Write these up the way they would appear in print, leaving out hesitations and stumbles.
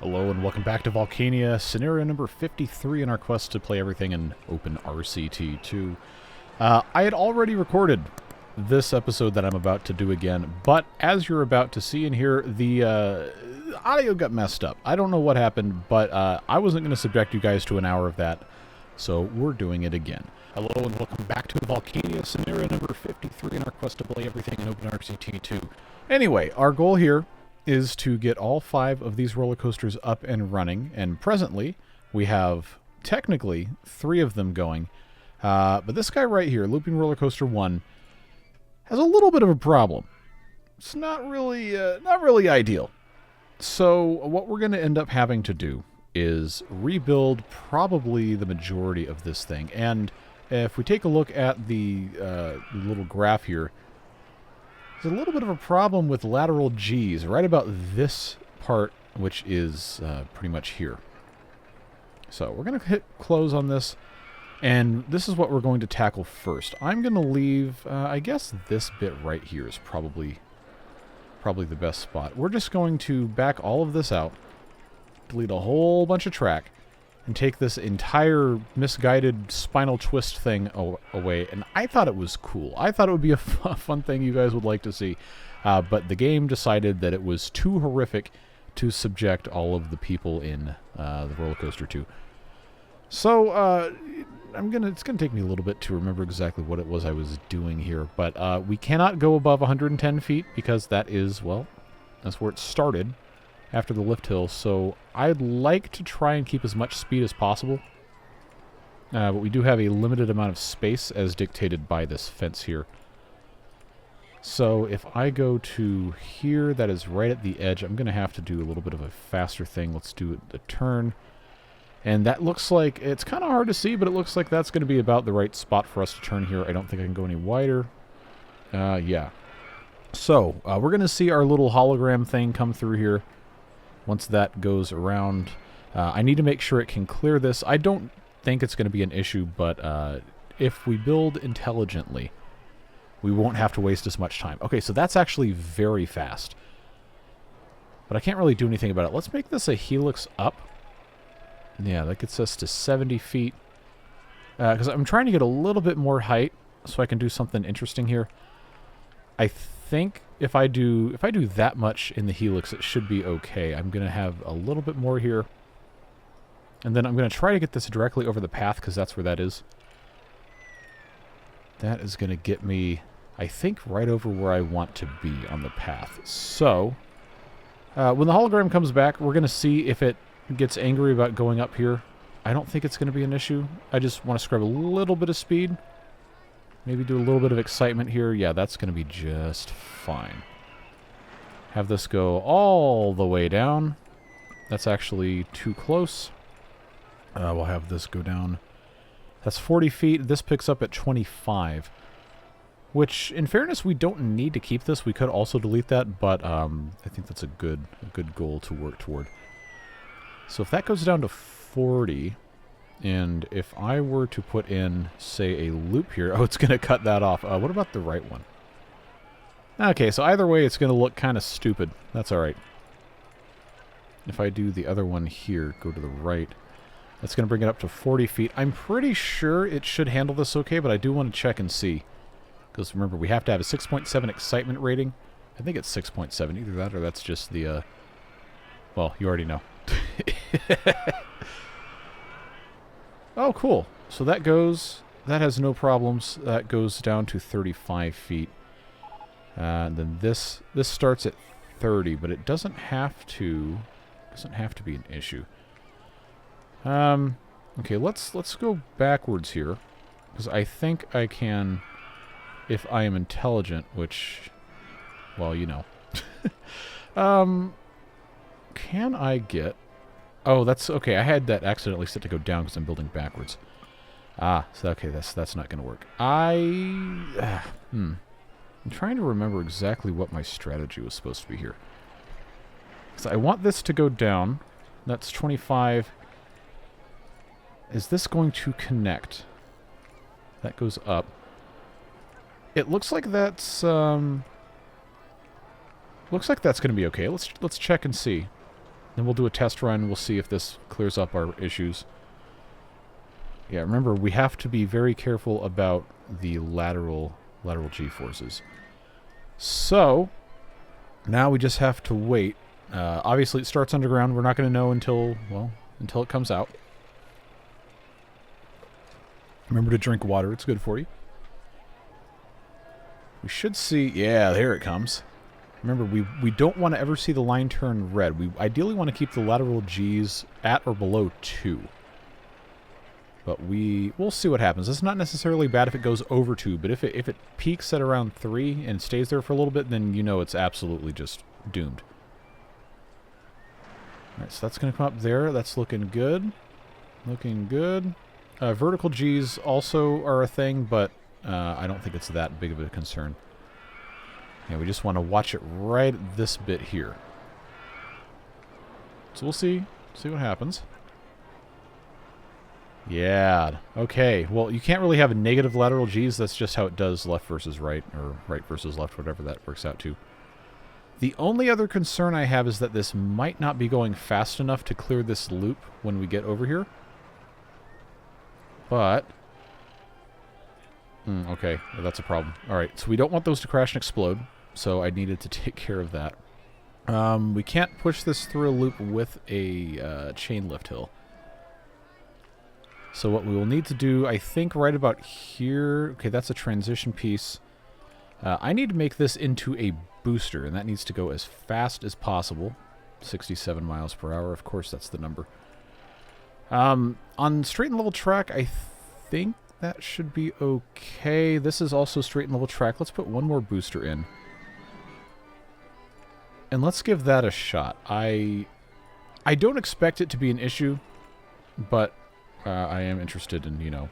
Hello and welcome back to Volcania, scenario number 53 in our quest to play everything in Open RCT2. I had already recorded this episode that I'm about to do again, but as you're about to see and hear, the audio got messed up. I don't know what happened, but I wasn't going to subject you guys to an hour of that, so we're doing it again. Hello and welcome back to Volcania, scenario number 53 in our quest to play everything in Open RCT2. Anyway, our goal here is to get all 5 of these roller coasters up and running, and presently we have technically 3 of them going, but this guy right here, Looping Roller Coaster 1, has a little bit of a problem. It's not really ideal. So what we're going to end up having to do is rebuild probably the majority of this thing, and if we take a look at the little graph here, there's a little bit of a problem with lateral G's right about this part, which is pretty much here. So we're going to hit close on this, and this is what we're going to tackle first. I'm going to leave, I guess this bit right here is probably the best spot. We're just going to back all of this out, delete a whole bunch of track, and take this entire misguided spinal twist thing away. And I thought it was cool. I thought it would be a fun thing you guys would like to see. But the game decided that it was too horrific to subject all of the people in the roller coaster to. So it's gonna take me a little bit to remember exactly what it was I was doing here. But we cannot go above 110 feet because that is, well, that's where it started after the lift hill, so I'd like to try and keep as much speed as possible. But we do have a limited amount of space as dictated by this fence here. So if I go to here, that is right at the edge, I'm going to have to do a little bit of a faster thing. Let's do the turn. And that looks like, it's kind of hard to see, but it looks like that's going to be about the right spot for us to turn here. I don't think I can go any wider. Yeah. So, we're going to see our little hologram thing come through here. Once that goes around, I need to make sure it can clear this. I don't think it's going to be an issue, but if we build intelligently, we won't have to waste as much time. Okay, so that's actually very fast. But I can't really do anything about it. Let's make this a helix up. Yeah, that gets us to 70 feet. Because I'm trying to get a little bit more height so I can do something interesting here. I think if I do that much in the helix, it should be okay. I'm going to have a little bit more here. And then I'm going to try to get this directly over the path, because that's where that is. That is going to get me, I think, right over where I want to be on the path. So, when the hologram comes back, we're going to see if it gets angry about going up here. I don't think it's going to be an issue. I just want to scrub a little bit of speed. Maybe do a little bit of excitement here. Yeah, that's going to be just fine. Have this go all the way down. That's actually too close. We'll have this go down. That's 40 feet. This picks up at 25. Which, in fairness, we don't need to keep this. We could also delete that, but I think that's a good goal to work toward. So if that goes down to 40... And if I were to put in, say, a loop here... Oh, it's going to cut that off. What about the right one? Okay, so either way, it's going to look kind of stupid. That's all right. If I do the other one here, go to the right, that's going to bring it up to 40 feet. I'm pretty sure it should handle this okay, but I do want to check and see. Because remember, we have to have a 6.7 excitement rating. I think it's 6.7. Either that or that's just the... Well, you already know. Oh, cool. So that has no problems. That goes down to 35 feet. And then this starts at 30, but it doesn't have to be an issue. Okay, let's go backwards here, because I think I can, if I am intelligent, which, well, you know. Can I get... Oh, that's okay. I had that accidentally set to go down because I'm building backwards. Ah, so okay, that's not going to work. I'm trying to remember exactly what my strategy was supposed to be here. So I want this to go down. That's 25. Is this going to connect? That goes up. It looks like that's Looks like that's going to be okay. Let's check and see. Then we'll do a test run. We'll see if this clears up our issues. Yeah, remember, we have to be very careful about the lateral G-forces. So, now we just have to wait. Obviously, it starts underground. We're not going to know until it comes out. Remember to drink water. It's good for you. We should see... Yeah, there it comes. Remember, we don't want to ever see the line turn red. We ideally want to keep the lateral Gs at or below 2. But we'll see what happens. It's not necessarily bad if it goes over 2, but if it peaks at around 3 and stays there for a little bit, then you know it's absolutely just doomed. Alright, so that's going to come up there. That's looking good. Looking good. Vertical Gs also are a thing, but I don't think it's that big of a concern. Yeah, we just want to watch it right at this bit here. So we'll see what happens. Yeah, okay. Well, you can't really have a negative lateral Gs. That's just how it does left versus right, or right versus left, whatever that works out to. The only other concern I have is that this might not be going fast enough to clear this loop when we get over here. But... okay, well, that's a problem. Alright, so we don't want those to crash and explode, so I needed to take care of that. We can't push this through a loop with a chain lift hill. So what we will need to do, I think right about here... Okay, that's a transition piece. I need to make this into a booster, and that needs to go as fast as possible. 67 miles per hour, of course, that's the number. On straight and level track, I think that should be okay. This is also straight and level track. Let's put one more booster in. And let's give that a shot. I don't expect it to be an issue, but I am interested in, you know,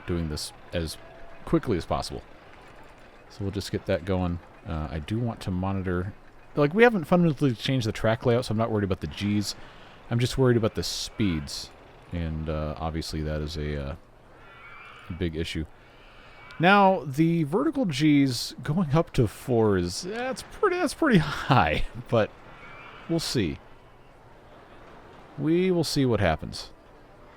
doing this as quickly as possible. So we'll just get that going. I do want to monitor... Like, we haven't fundamentally changed the track layout, so I'm not worried about the Gs. I'm just worried about the speeds. And obviously that is a big issue. Now, the vertical Gs going up to 4 is... That's pretty high, but we'll see. We will see what happens.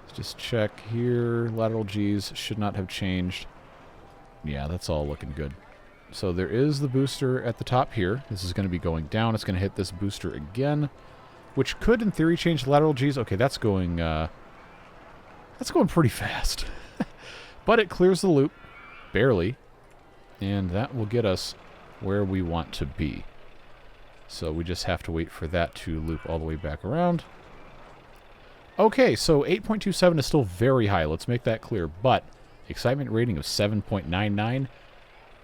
Let's just check here. Lateral Gs should not have changed. Yeah, that's all looking good. So there is the booster at the top here. This is going to be going down. It's going to hit this booster again, which could, in theory, change the lateral Gs. Okay, that's going pretty fast. But it clears the loop, barely, and that will get us where we want to be. So we just have to wait for that to loop all the way back around. Okay, so 8.27 is still very high. Let's make that clear. But excitement rating of 7.99.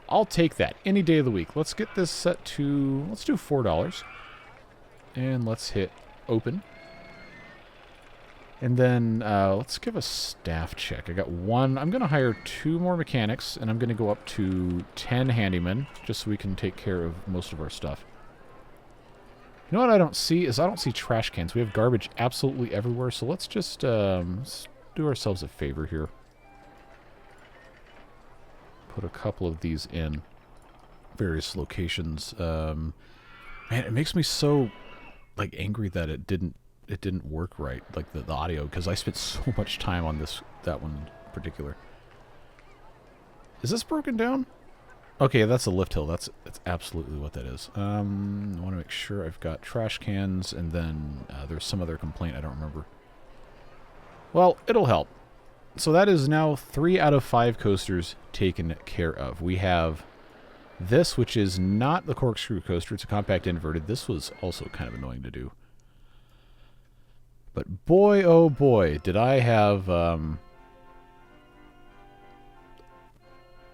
I'll take that any day of the week. Let's get this set to, let's do $4. And let's hit open. And then let's give a staff check. I got 1. I'm going to hire 2 more mechanics, and I'm going to go up to 10 handymen, just so we can take care of most of our stuff. You know what I don't see is I don't see trash cans. We have garbage absolutely everywhere, so let's just let's do ourselves a favor here. Put a couple of these in various locations. Man, it makes me so like angry that it didn't work right, like the audio, because I spent so much time on that one in particular. Is this broken down? Okay, that's a lift hill. That's absolutely what that is. I want to make sure I've got trash cans, and then there's some other complaint I don't remember. Well, it'll help. So that is now 3 out of 5 coasters taken care of. We have this, which is not the corkscrew coaster. It's a compact inverted. This was also kind of annoying to do. But boy, oh boy, did I have a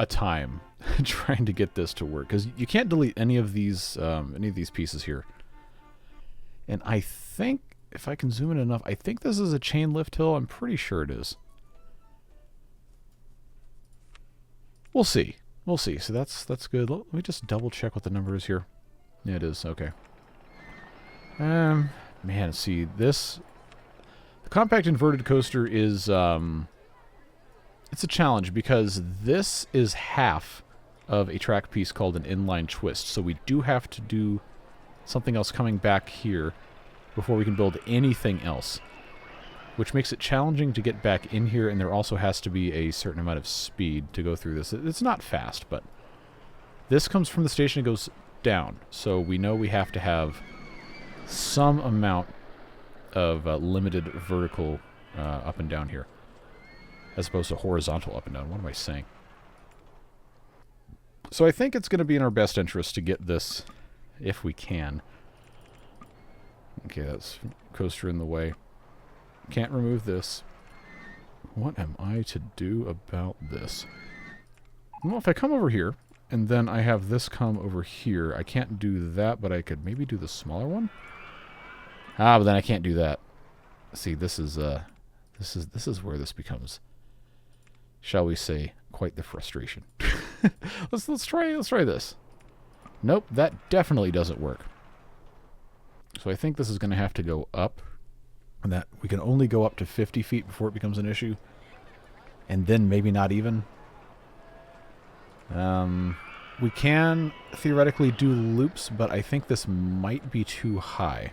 time trying to get this to work, because you can't delete any of these pieces here. And I think if I can zoom in enough, I think this is a chain lift hill. I'm pretty sure it is. We'll see. We'll see. So that's good. Let me just double check what the number is here. Yeah, it is. Okay. Man, see this. The compact inverted coaster is it's a challenge, because this is half of a track piece called an inline twist. So we do have to do something else coming back here. before we can build anything else, which makes it challenging to get back in here, and there also has to be a certain amount of speed to go through this. It's not fast, but this comes from the station and goes down, so we know we have to have some amount of limited vertical up and down here, as opposed to horizontal up and down. What am I saying? So I think it's going to be in our best interest to get this, if we can. Okay, that's coaster in the way. Can't remove this. What am I to do about this? Well, if I come over here, and then I have this come over here, I can't do that, but I could maybe do the smaller one. But then I can't do that. See, this is where this becomes, shall we say, quite the frustration. let's try this. Nope, that definitely doesn't work. So I think this is going to have to go up. And that we can only go up to 50 feet before it becomes an issue. And then maybe not even. We can theoretically do loops, but I think this might be too high.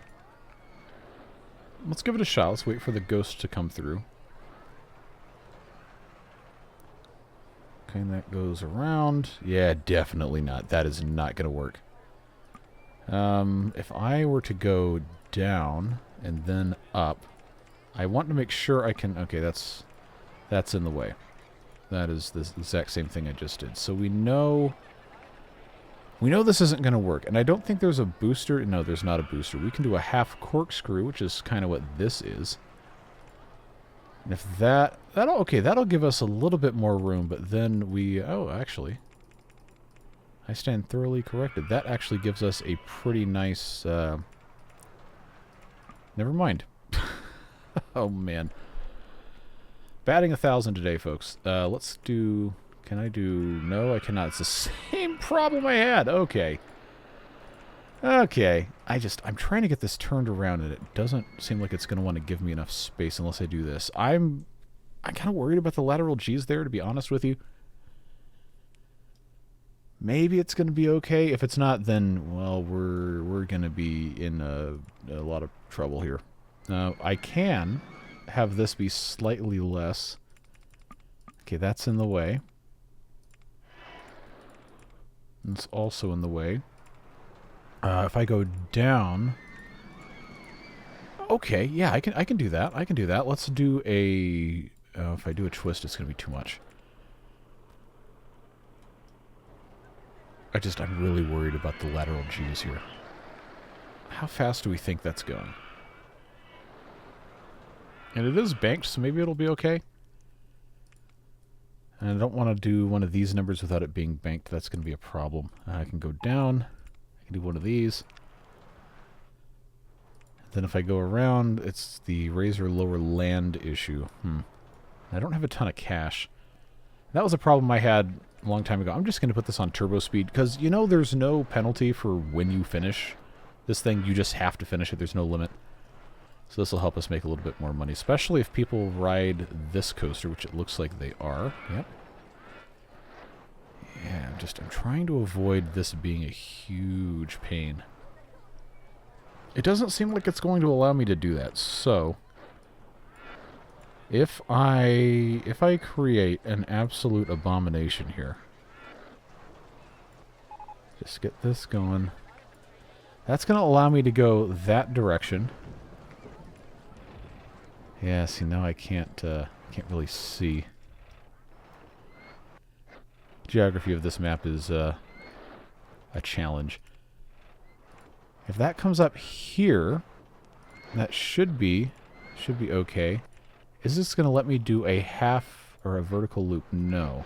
Let's give it a shot. Let's wait for the ghost to come through. Okay, and that goes around. Yeah, definitely not. That is not going to work. If I were to go down and then up, I want to make sure I can... Okay, that's in the way. That is the exact same thing I just did. So we know this isn't going to work. And I don't think there's a booster. No, there's not a booster. We can do a half corkscrew, which is kind of what this is. And if that'll give us a little bit more room, but then we... Oh, actually... I stand thoroughly corrected. That actually gives us a pretty nice... Never mind. Oh, man. Batting 1,000 today, folks. Let's do... Can I do... No, I cannot. It's the same problem I had. Okay. Okay. I'm trying to get this turned around, and it doesn't seem like it's going to want to give me enough space unless I do this. I'm kind of worried about the lateral G's there, to be honest with you. Maybe it's going to be okay. If it's not, then, well, we're going to be in a lot of trouble here. I can have this be slightly less. Okay, that's in the way. It's also in the way. If I go down... Okay, yeah, I can do that. I can do that. Let's do a... if I do a twist, it's going to be too much. I'm really worried about the lateral G's here. How fast do we think that's going? And it is banked, so maybe it'll be okay. And I don't want to do one of these numbers without it being banked. That's going to be a problem. I can go down. I can do one of these. Then if I go around, it's the razor lower land issue. I don't have a ton of cash. That was a problem I had a long time ago. I'm just going to put this on turbo speed because, you know, there's no penalty for when you finish this thing. You just have to finish it. There's no limit. So this will help us make a little bit more money, especially if people ride this coaster, which it looks like they are. Yep. Yeah, I'm trying to avoid this being a huge pain. It doesn't seem like it's going to allow me to do that, so... If I create an absolute abomination here, just get this going. That's going to allow me to go that direction. Yeah, see, now I can't really see. Geography of this map is a challenge. If that comes up here, that should be okay. Is this going to let me do a half or a vertical loop? No.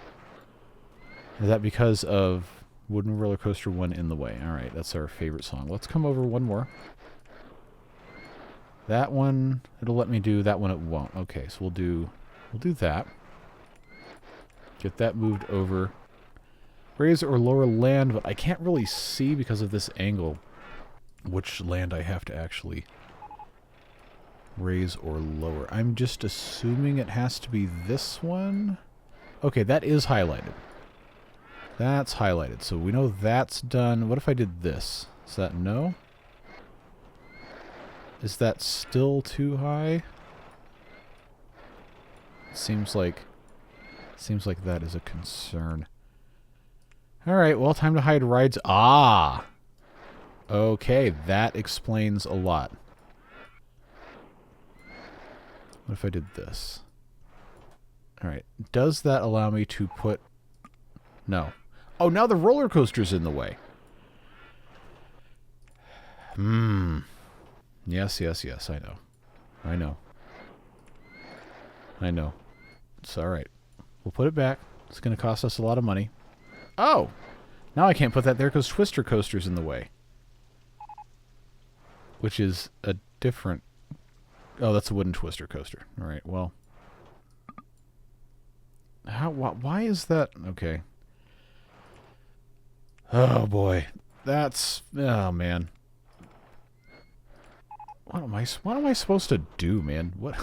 Is that because of Wooden Roller Coaster 1 in the way? Alright, that's our favorite song. Let's come over one more. That one, it'll let me do. That one, it won't. Okay, so we'll do that. Get that moved over. Raise or lower land, but I can't really see because of this angle which land I have to actually raise or lower. I'm just assuming it has to be this one. Okay, that is highlighted. That's highlighted, so we know that's done. What if I did this? Is that no? Is that still too high? Seems like that is a concern. Alright, well, time to hide rides. Ah! Okay, that explains a lot. What if I did this? Alright, does that allow me to put... No. Oh, now the roller coaster's in the way. Yes, yes, yes, I know. I know. I know. It's alright. We'll put it back. It's going to cost us a lot of money. Oh! Now I can't put that there because Twister Coaster's in the way. Which is a different... Oh, that's a wooden Twister Coaster. Alright, well... Why is that... Okay. Oh, boy. That's... Oh, man. What am I supposed to do, man? What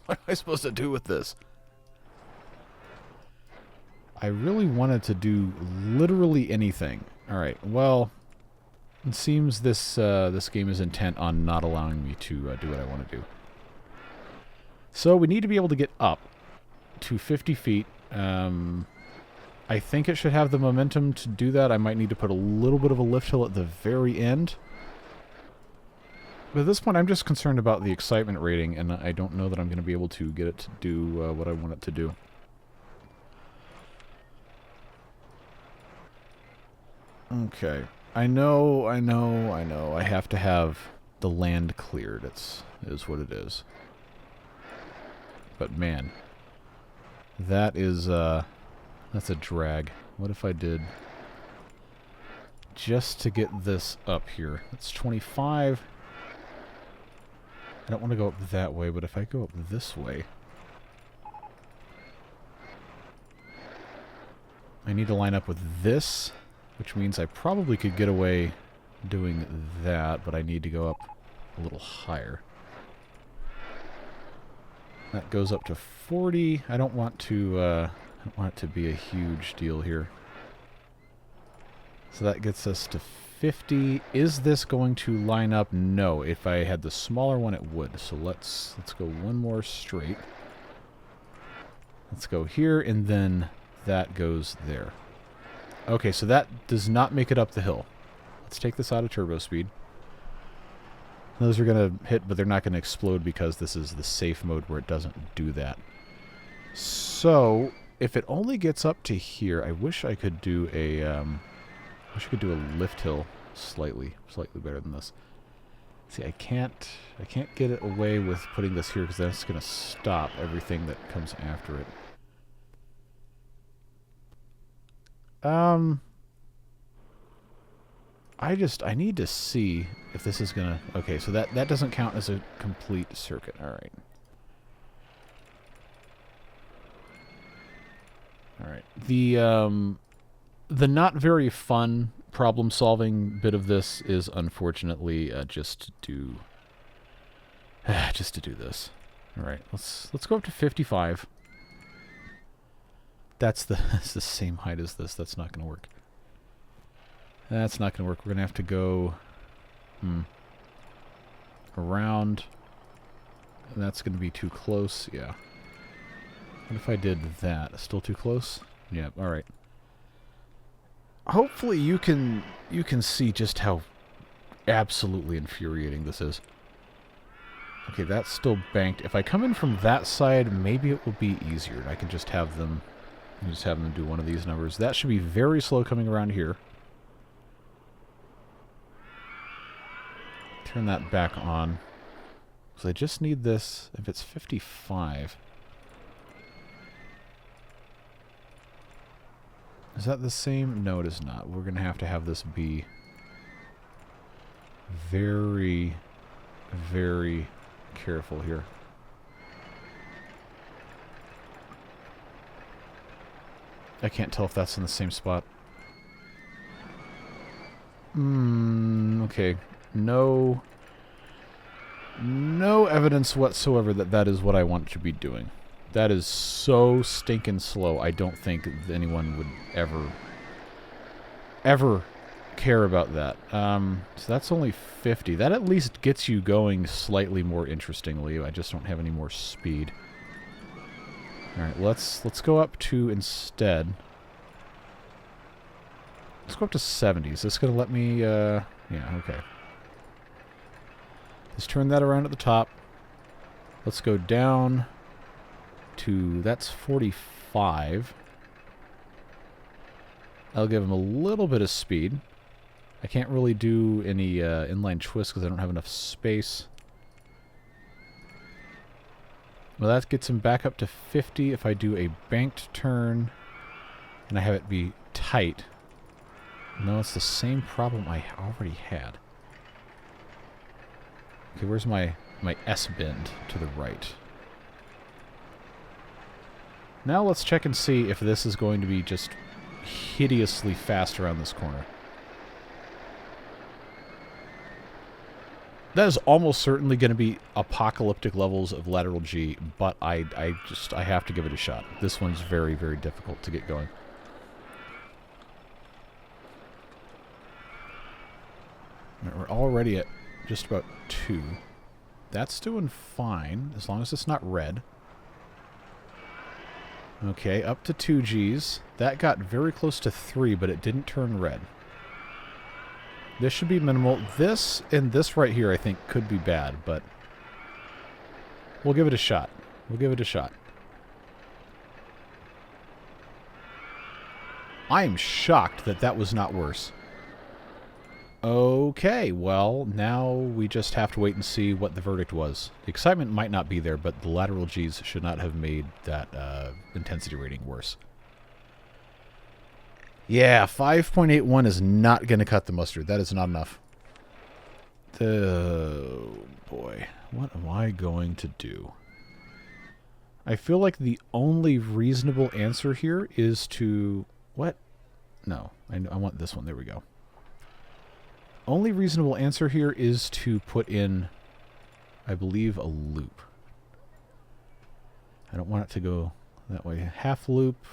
am I supposed to do with this? I really wanted to do literally anything. Alright, well... It seems this game is intent on not allowing me to do what I want to do. So we need to be able to get up to 50 feet. I think it should have the momentum to do that. I might need to put a little bit of a lift hill at the very end. But at this point, I'm just concerned about the excitement rating, and I don't know that I'm going to be able to get it to do what I want it to do. Okay. I know. I have to have the land cleared. It is what it is. But man, that is that's a drag. What if I did just to get this up here? It's 25. I don't want to go up that way, but if I go up this way, I need to line up with this, which means I probably could get away doing that, but I need to go up a little higher. That goes up to 40. I don't want it to be a huge deal here. So that gets us to 50. Is this going to line up? No. If I had the smaller one, it would. So let's go one more straight. Let's go here, and then that goes there. Okay, so that does not make it up the hill. Let's take this out of turbo speed. Those are going to hit, but they're not going to explode because this is the safe mode where it doesn't do that. So, if it only gets up to here, I wish I could do a lift hill slightly better than this. See, I can't get it away with putting this here because that's going to stop everything that comes after it. I need to see if this is gonna... Okay, so that doesn't count as a complete circuit. Alright. Alright. The not very fun problem-solving bit of this is unfortunately just to do this. Alright, let's go up to 55. That's the same height as this. That's not going to work. That's not going to work. We're going to have to go around. And that's going to be too close. Yeah. What if I did that? Still too close? Yeah, alright. Hopefully you can see just how absolutely infuriating this is. Okay, that's still banked. If I come in from that side, maybe it will be easier. I can just have them do one of these numbers. That should be very slow coming around here. Turn that back on. So I just need this. If it's 55... Is that the same? No, it is not. We're going to have this be very, very careful here. I can't tell if that's in the same spot. Okay. No evidence whatsoever that that is what I want to be doing. That is so stinking slow. I don't think anyone would ever care about that. So that's only 50. That at least gets you going slightly more interestingly. I just don't have any more speed. All right, let's go up to instead. Let's go up to 70. Is this going to let me... yeah, okay. Let's turn that around at the top. Let's go down to... That's 45. I'll give him a little bit of speed. I can't really do any inline twists because I don't have enough space. Well, that gets him back up to 50 if I do a banked turn and I have it be tight. No, it's the same problem I already had. Okay, where's my S-bend to the right? Now let's check and see if this is going to be just hideously fast around this corner. That is almost certainly going to be apocalyptic levels of lateral G, but I have to give it a shot. This one's very, very difficult to get going. We're already at just about 2. That's doing fine, as long as it's not red. Okay, up to 2 Gs. That got very close to 3, but it didn't turn red. This should be minimal. This and this right here, I think, could be bad, but we'll give it a shot. We'll give it a shot. I am shocked that that was not worse. Okay, well, now we just have to wait and see what the verdict was. The excitement might not be there, but the lateral Gs should not have made that intensity rating worse. Yeah, 5.81 is not going to cut the mustard. That is not enough. Oh, boy. What am I going to do? I feel like the only reasonable answer here is to... What? No, I want this one. There we go. Only reasonable answer here is to put in, I believe, a loop. I don't want it to go that way. Half loop.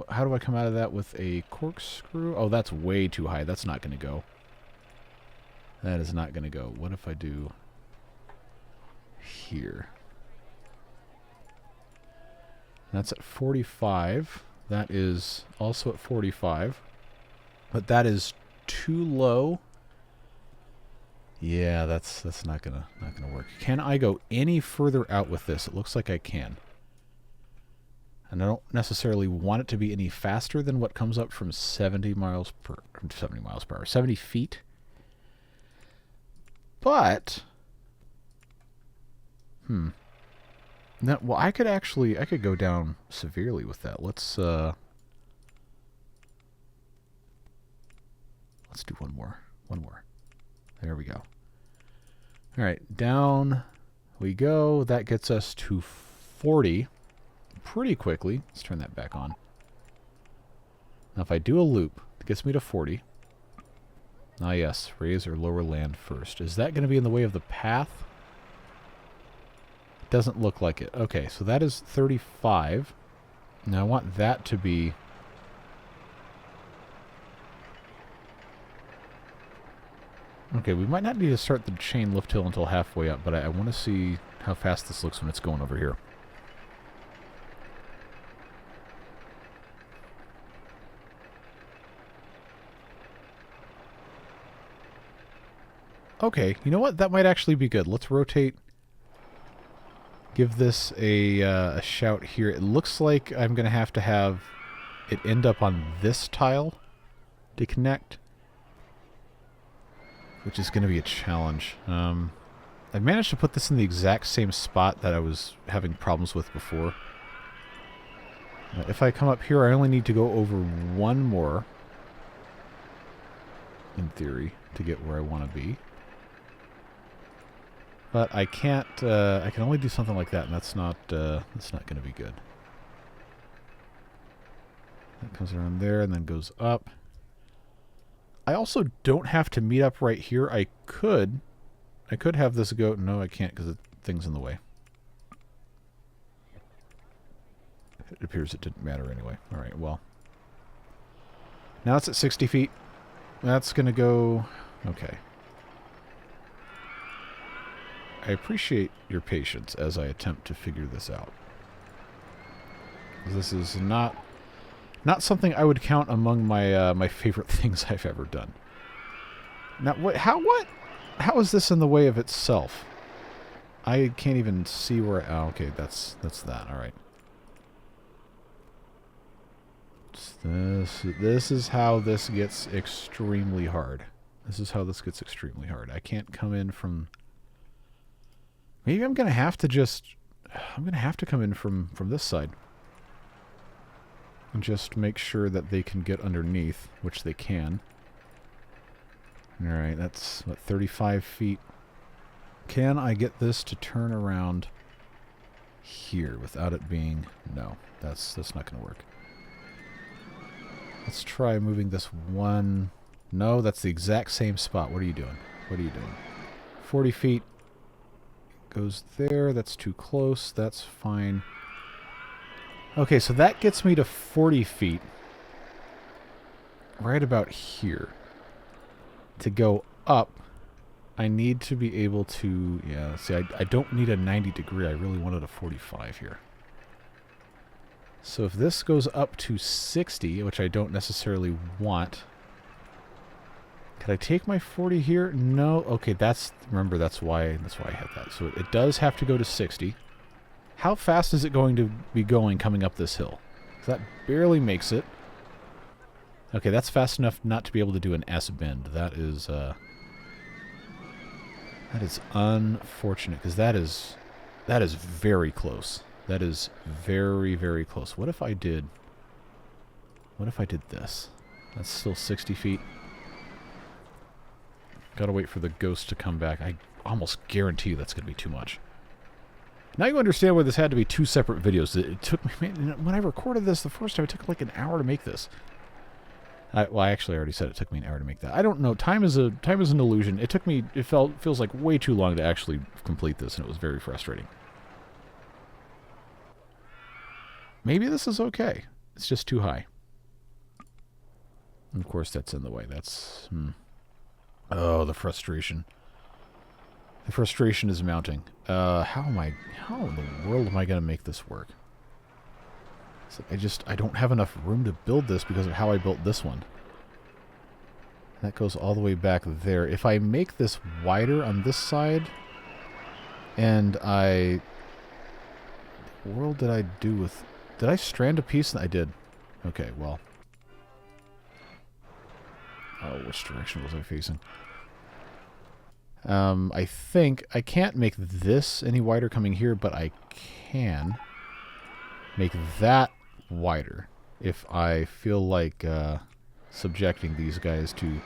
How do I come out of that with a corkscrew? Oh, that's way too high. That's not going to go. That is not going to go. What if I do here? That's at 45. That is also at 45. But that is too low. Yeah, that's not gonna work. Can I go any further out with this? It looks like I can. And I don't necessarily want it to be any faster than what comes up from 70 miles per hour, 70 feet. But no, well, I could go down severely with that. Let's do one more. There we go. All right, down we go. That gets us to 40 pretty quickly. Let's turn that back on. Now if I do a loop, it gets me to 40. Ah yes, raise or lower land first. Is that going to be in the way of the path? Doesn't look like it. Okay, so that is 35. Now I want that to be... Okay, we might not need to start the chain lift hill until halfway up, but I want to see how fast this looks when it's going over here. Okay, you know what? That might actually be good. Let's rotate. Give this a shout here. It looks like I'm going to have it end up on this tile to connect, which is going to be a challenge. I managed to put this in the exact same spot that I was having problems with before. If I come up here, I only need to go over one more, in theory, to get where I want to be. But I can't, I can only do something like that, and that's not going to be good. That comes around there and then goes up. I also don't have to meet up right here. I could have this go... No, I can't because the thing's in the way. appears it didn't matter anyway. Alright, well. Now it's at 60 feet. That's going to go... Okay. I appreciate your patience as I attempt to figure this out. This is not something I would count among my my favorite things I've ever done. Now, how is this in the way of itself? I can't even see where... Oh, okay, that's that. All right. This is how this gets extremely hard. This is how this gets extremely hard. I can't come in from... Maybe I'm going to have to just... I'm going to have to come in from this side. And just make sure that they can get underneath, which they can. Alright, that's, what, 35 feet? Can I get this to turn around here without it being... No, that's not going to work. Let's try moving this one... No, that's the exact same spot. What are you doing? What are you doing? 40 feet. Goes there. That's too close. That's fine. Okay, so that gets me to 40 feet. Right about here. To go up, I need to be able to... Yeah, see, I don't need a 90 degree. I really wanted a 45 here. So if this goes up to 60, which I don't necessarily want... Could I take my 40 here? No. Okay, that's... Remember, that's why I had that. So it does have to go to 60. How fast is it going to be going coming up this hill? That barely makes it. Okay, that's fast enough not to be able to do an S-bend. That is unfortunate, because that is very close. That is very, very close. What if I did this? That's still 60 feet. Gotta wait for the ghost to come back. I almost guarantee that's going to be too much. Now you understand why this had to be two separate videos. It took me... When I recorded this the first time, it took like an hour to make this. Well, I actually already said it took me an hour to make that. I don't know. Time is an illusion. It took me... It feels like way too long to actually complete this, and it was very frustrating. Maybe this is okay. It's just too high. And of course, that's in the way. That's... Oh, the frustration. The frustration is mounting. How in the world am I going to make this work? So I don't have enough room to build this because of how I built this one. That goes all the way back there. If I make this wider on this side, and what the world did I do with... Did I strand a piece? I did. Okay, well. Oh, which direction was I facing? I think I can't make this any wider coming here, but I can make that wider if I feel like subjecting these guys to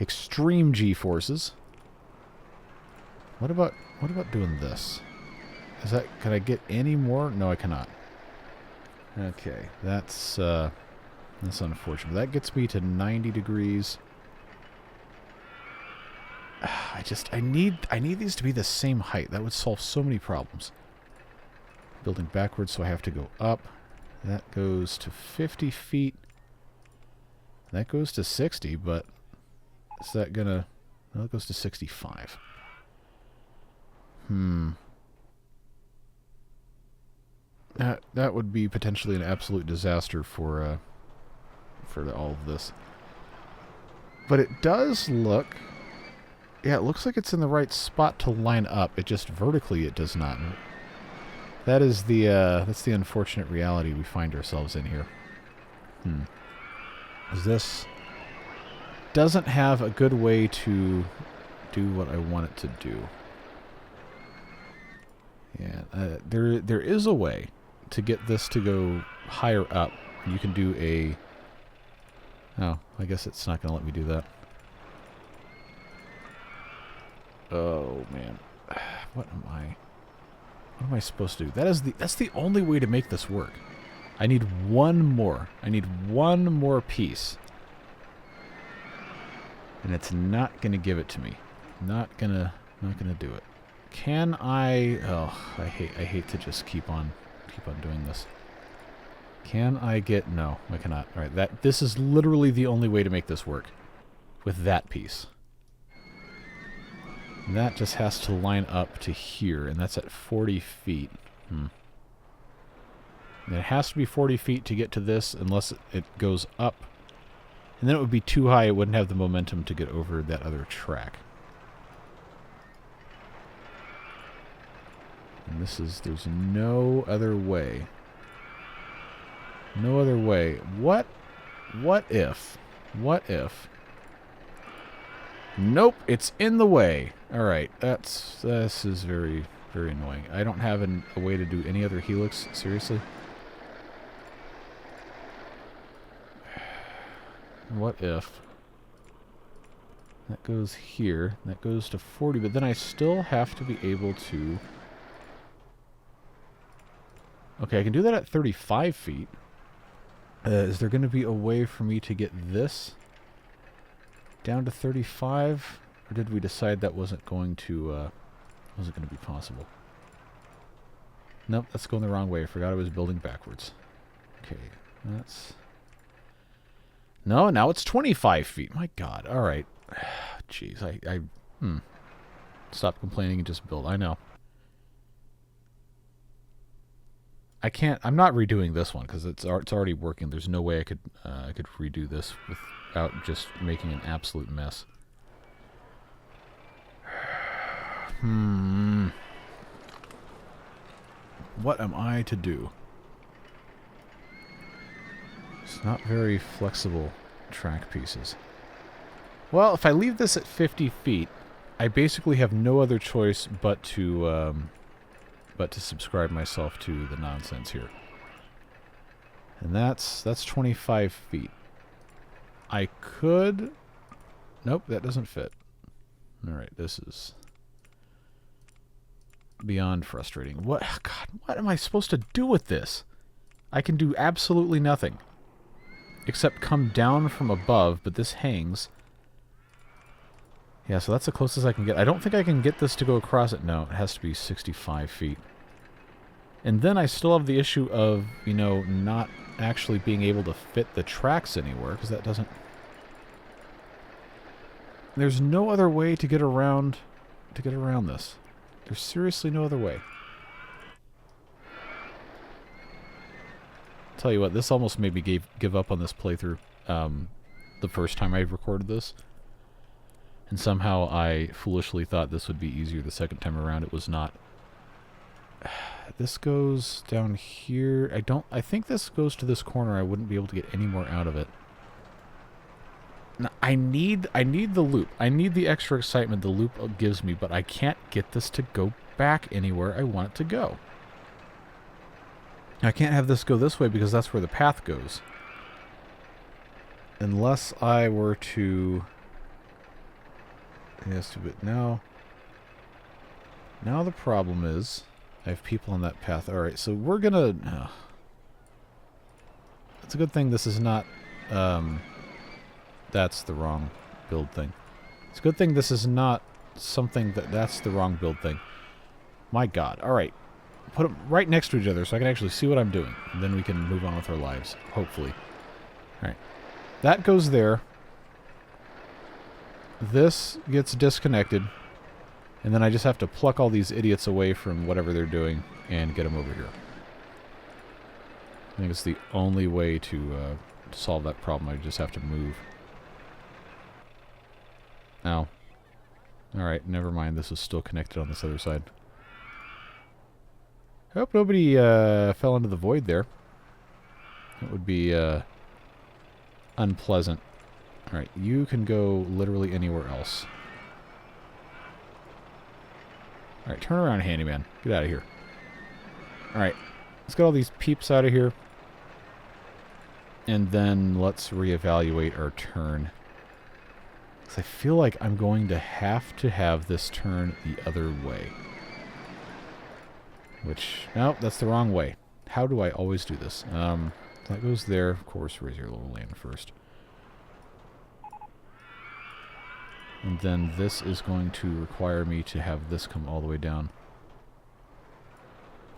extreme G-forces. What about doing this? Can I get any more? No, I cannot. Okay, that's unfortunate. That gets me to 90 degrees. I need these to be the same height. That would solve so many problems. Building backwards, so I have to go up. That goes to 50 feet. That goes to 60, but is that gonna... No, it goes to 65. That would be potentially an absolute disaster for all of this. But it does look... Yeah, it looks like it's in the right spot to line up. It just vertically it does not. That is that's the unfortunate reality we find ourselves in here. This doesn't have a good way to do what I want it to do. Yeah, there is a way to get this to go higher up. You can do a... Oh, I guess it's not going to let me do that. Oh, man. What am I supposed to do? That's the only way to make this work. I need one more. I need one more piece. And it's not going to give it to me. Not gonna do it. Can I... Oh, I hate to just keep on doing this. Can I get... No, I cannot. All right, this is literally the only way to make this work. with that piece. And that just has to line up to here, and that's at 40 feet. And it has to be 40 feet to get to this, unless it goes up. And then it would be too high, it wouldn't have the momentum to get over that other track. And this is, there's no other way. No other way. What if? What if? Nope, it's in the way. Alright, this is very, very annoying. I don't have a way to do any other helix, seriously? What if that goes here, that goes to 40, but then I still have to be able to... Okay, I can do that at 35 feet. Is there going to be a way for me to get this down to 35? Or did we decide that wasn't going to be possible? Nope, that's going the wrong way. I forgot I was building backwards. Okay, that's... No, now it's 25 feet. My God. All right. Jeez, Stop complaining and just build. I know. I can't. I'm not redoing this one because it's already working. There's no way I could redo this without just making an absolute mess. What am I to do? It's not very flexible track pieces. Well, if I leave this at 50 feet, I basically have no other choice but to subscribe myself to the nonsense here. And that's 25 feet. I could... Nope, that doesn't fit. Alright, this is beyond frustrating. What? God, what am I supposed to do with this? I can do absolutely nothing. Except come down from above, but this hangs. Yeah, so that's the closest I can get. I don't think I can get this to go across it. No, it has to be 65 feet. And then I still have the issue of, you know, not actually being able to fit the tracks anywhere, because that doesn't... There's no other way to get around this. There's seriously no other way. Tell you what, this almost made me give up on this playthrough the first time I recorded this. And somehow I foolishly thought this would be easier the second time around. It was not. This goes down here. I think this goes to this corner. I wouldn't be able to get any more out of it. Now, I need the loop. I need the extra excitement the loop gives me, but I can't get this to go back anywhere I want it to go. I can't have this go this way because that's where the path goes. Unless I were to... Yes, but now the problem is I have people on that path. Alright, so we're gonna... It's a good thing this is not... that's the wrong build thing. It's a good thing this is not something that's the wrong build thing. My God. Alright. Put them right next to each other so I can actually see what I'm doing. And then we can move on with our lives. Hopefully. Alright. That goes there. This gets disconnected. And then I just have to pluck all these idiots away from whatever they're doing and get them over here. I think it's the only way to solve that problem. I just have to move. Now. Alright, never mind. This is still connected on this other side. I hope nobody fell into the void there. That would be unpleasant. Alright, you can go literally anywhere else. Alright, turn around, handyman. Get out of here. Alright, let's get all these peeps out of here. And then let's reevaluate our turn. Because I feel like I'm going to have this turn the other way. Which, no, that's the wrong way. How do I always do this? That goes there. Of course, raise your little land first. And then this is going to require me to have this come all the way down.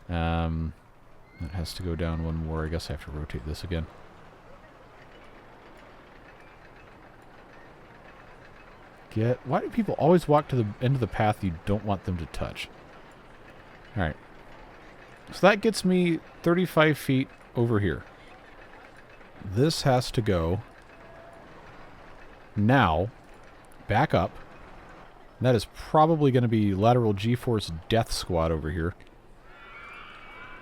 That has to go down one more. I guess I have to rotate this again. Why do people always walk to the end of the path you don't want them to touch? Alright. So that gets me 35 feet over here. This has to go now back up. And that is probably going to be lateral G-force death squad over here.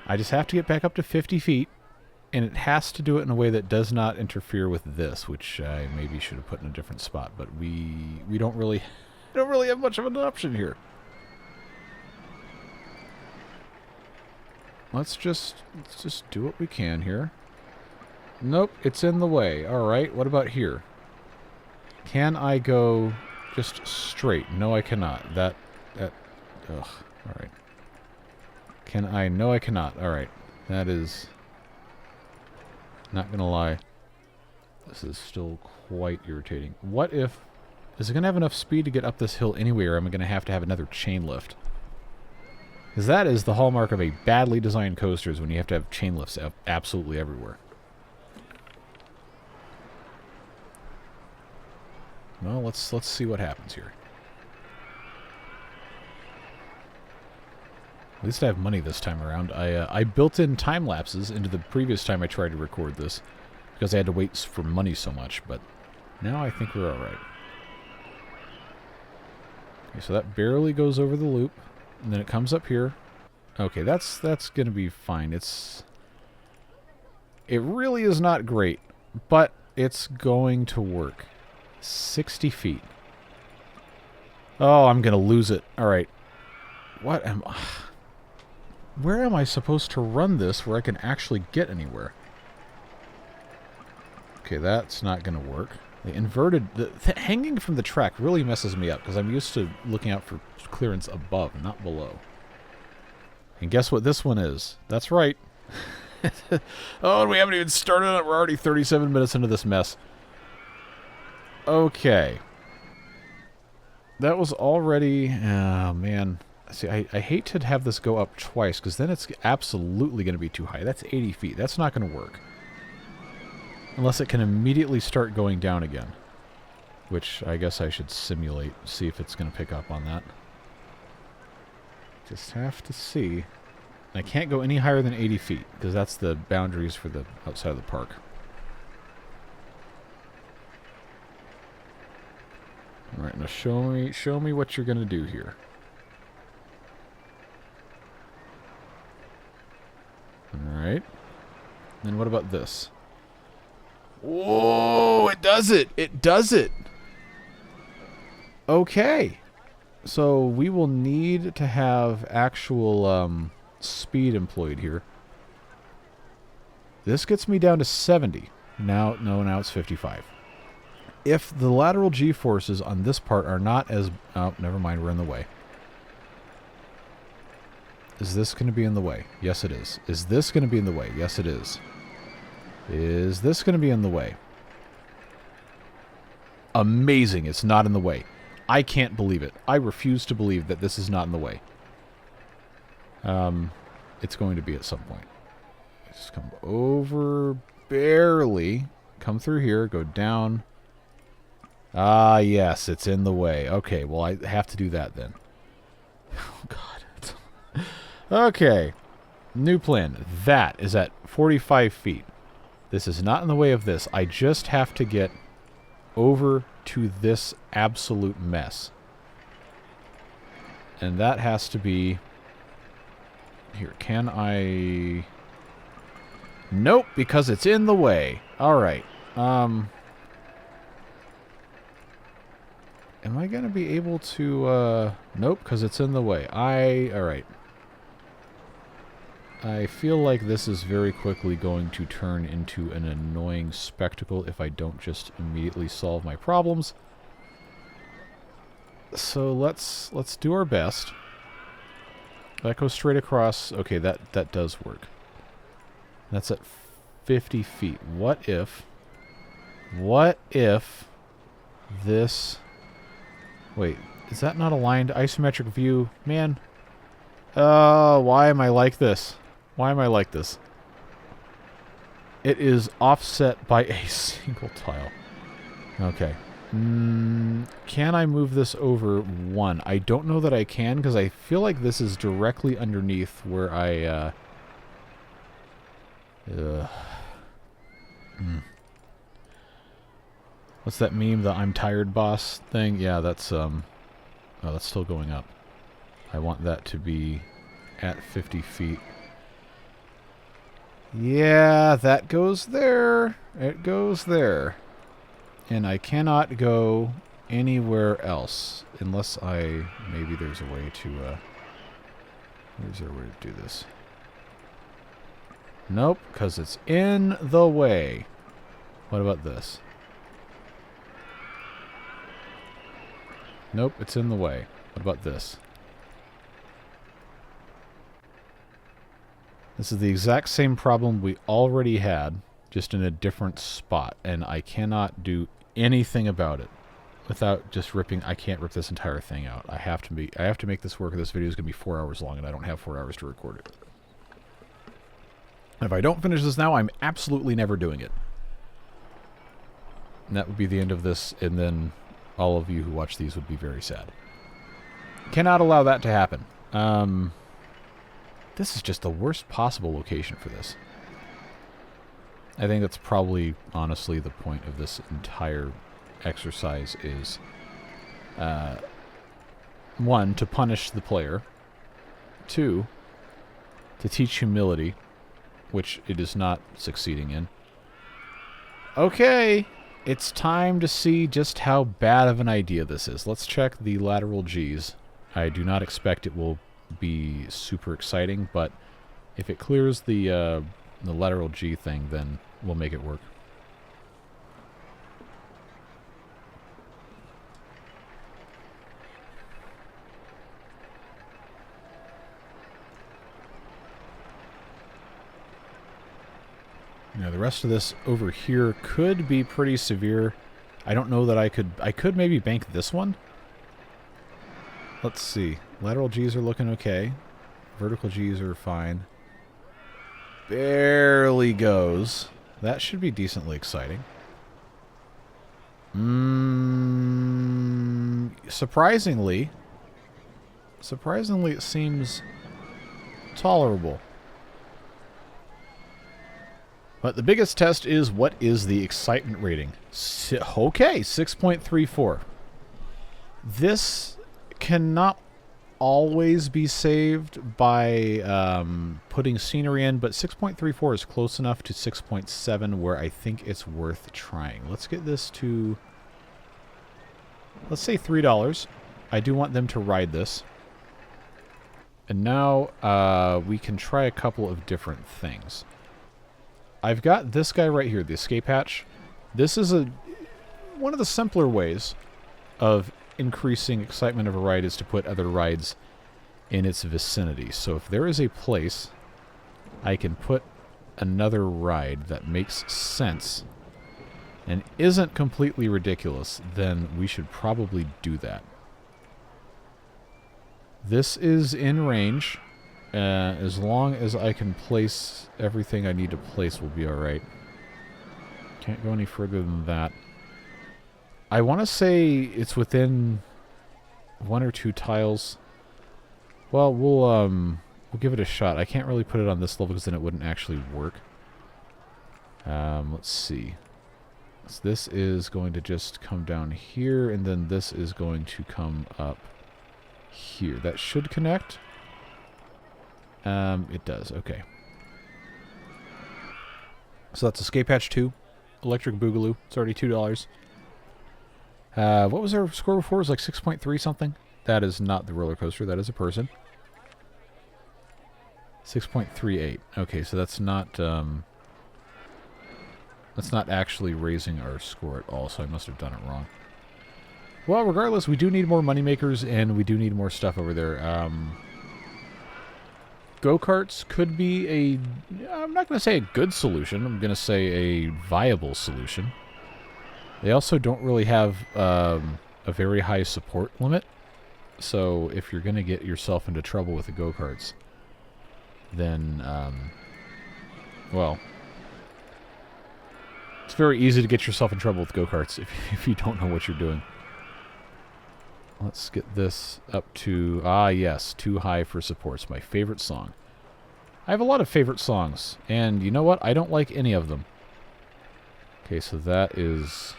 I just have to get back up to 50 feet. And it has to do it in a way that does not interfere with this, which I maybe should have put in a different spot. But we don't really have much of an option here. Let's just do what we can here. Nope, it's in the way. All right, what about here? Can I go just straight? No, I cannot. Ugh. All right. Can I? No, I cannot. All right. That is... Not gonna lie, this is still quite irritating. What if... Is it gonna have enough speed to get up this hill anyway, or am I gonna have to have another chain lift? Because that is the hallmark of a badly designed coaster, is when you have to have chain lifts absolutely everywhere. Well, let's see what happens here. At least I have money this time around. I built in time lapses into the previous time I tried to record this because I had to wait for money so much, but now I think we're alright. Okay, so that barely goes over the loop, and then it comes up here. Okay, that's going to be fine. It really is not great, but it's going to work. 60 feet. Oh, I'm going to lose it. Alright. What am I... Where am I supposed to run this where I can actually get anywhere? Okay, that's not going to work. The inverted... hanging from the track really messes me up because I'm used to looking out for clearance above, not below. And guess what this one is? That's right. Oh, and we haven't even started on it. We're already 37 minutes into this mess. Okay. That was already... Oh, man... See, I hate to have this go up twice, because then it's absolutely going to be too high. That's 80 feet. That's not going to work. Unless it can immediately start going down again. Which I guess I should simulate, see if it's going to pick up on that. Just have to see. I can't go any higher than 80 feet, because that's the boundaries for the outside of the park. Alright, now show me what you're going to do here. Alright. Then what about this? Whoa! It does it! It does it! Okay. So we will need to have actual speed employed here. This gets me down to 70. Now it's 55. If the lateral G-forces on this part are not as... Oh, never mind, we're in the way. Is this going to be in the way? Yes, it is. Is this going to be in the way? Yes, it is. Is this going to be in the way? Amazing, it's not in the way. I can't believe it. I refuse to believe that this is not in the way. It's going to be at some point. Just come over barely. Come through here, go down. Ah, yes, it's in the way. Okay, well, I have to do that then. Oh, God. Okay. New plan. That is at 45 feet. This is not in the way of this. I just have to get over to this absolute mess. And that has to be... Here, can I... Nope, because it's in the way. Alright. Am I going to be able to... Nope, because it's in the way. Alright. I feel like this is very quickly going to turn into an annoying spectacle if I don't just immediately solve my problems. So let's do our best. That goes straight across. Okay, that does work. That's at 50 feet. What if this... Wait, is that not aligned? Isometric view? Man. Why am I like this? Why am I like this? It is offset by a single tile. Okay. Can I move this over 1? I don't know that I can, because I feel like this is directly underneath where I, What's that meme, the I'm tired boss thing? Yeah, that's, oh, that's still going up. I want that to be at 50 feet. Yeah, that goes there. It goes there. And I cannot go anywhere else unless maybe there's a way to, is there a way to do this? Nope, because it's in the way. What about this? Nope, it's in the way. What about this? This is the exact same problem we already had, just in a different spot, and I cannot do anything about it without just ripping. I can't rip this entire thing out. I have to make this work, or this video is going to be 4 hours long, and I don't have 4 hours to record it. And if I don't finish this now, I'm absolutely never doing it. And that would be the end of this, and then all of you who watch these would be very sad. Cannot allow that to happen. This is just the worst possible location for this. I think that's probably, honestly, the point of this entire exercise is, 1, to punish the player. 2, to teach humility, which it is not succeeding in. Okay, it's time to see just how bad of an idea this is. Let's check the lateral Gs. I do not expect it will be super exciting, but if it clears the lateral G thing, then we'll make it work. Now the rest of this over here could be pretty severe. I don't know that I could maybe bank this one. Let's see. Lateral Gs are looking okay. Vertical Gs are fine. Barely goes. That should be decently exciting. Surprisingly, it seems tolerable. But the biggest test is, what is the excitement rating? Okay, 6.34. This cannot always be saved by putting scenery in, but 6.34 is close enough to 6.7 where I think it's worth trying. Let's get this to, let's say $3. I do want them to ride this. And now we can try a couple of different things. I've got this guy right here, the escape hatch. This is one of the simpler ways of increasing excitement of a ride is to put other rides in its vicinity. So if there is a place I can put another ride that makes sense and isn't completely ridiculous, then we should probably do that. This is in range. As long as I can place everything I need to place, will be alright. Can't go any further than that. I want to say it's within 1 or 2 tiles. Well, we'll give it a shot. I can't really put it on this level because then it wouldn't actually work. Let's see. So this is going to just come down here, and then this is going to come up here. That should connect. It does. Okay. So that's Escape Hatch 2. Electric Boogaloo. It's already $2. What was our score before? It was like 6.3 something. That is not the roller coaster. That is a person. 6.38. Okay, so that's not actually raising our score at all, so I must have done it wrong. Well, regardless, we do need more moneymakers, and we do need more stuff over there. Go-karts could be a... I'm not going to say a good solution. I'm going to say a viable solution. They also don't really have a very high support limit. So if you're going to get yourself into trouble with the go-karts, then, well, It's very easy to get yourself in trouble with go-karts if you don't know what you're doing. Let's get this up to... Ah, yes. Too High for Supports. My favorite song. I have a lot of favorite songs. And you know what? I don't like any of them. Okay, so that is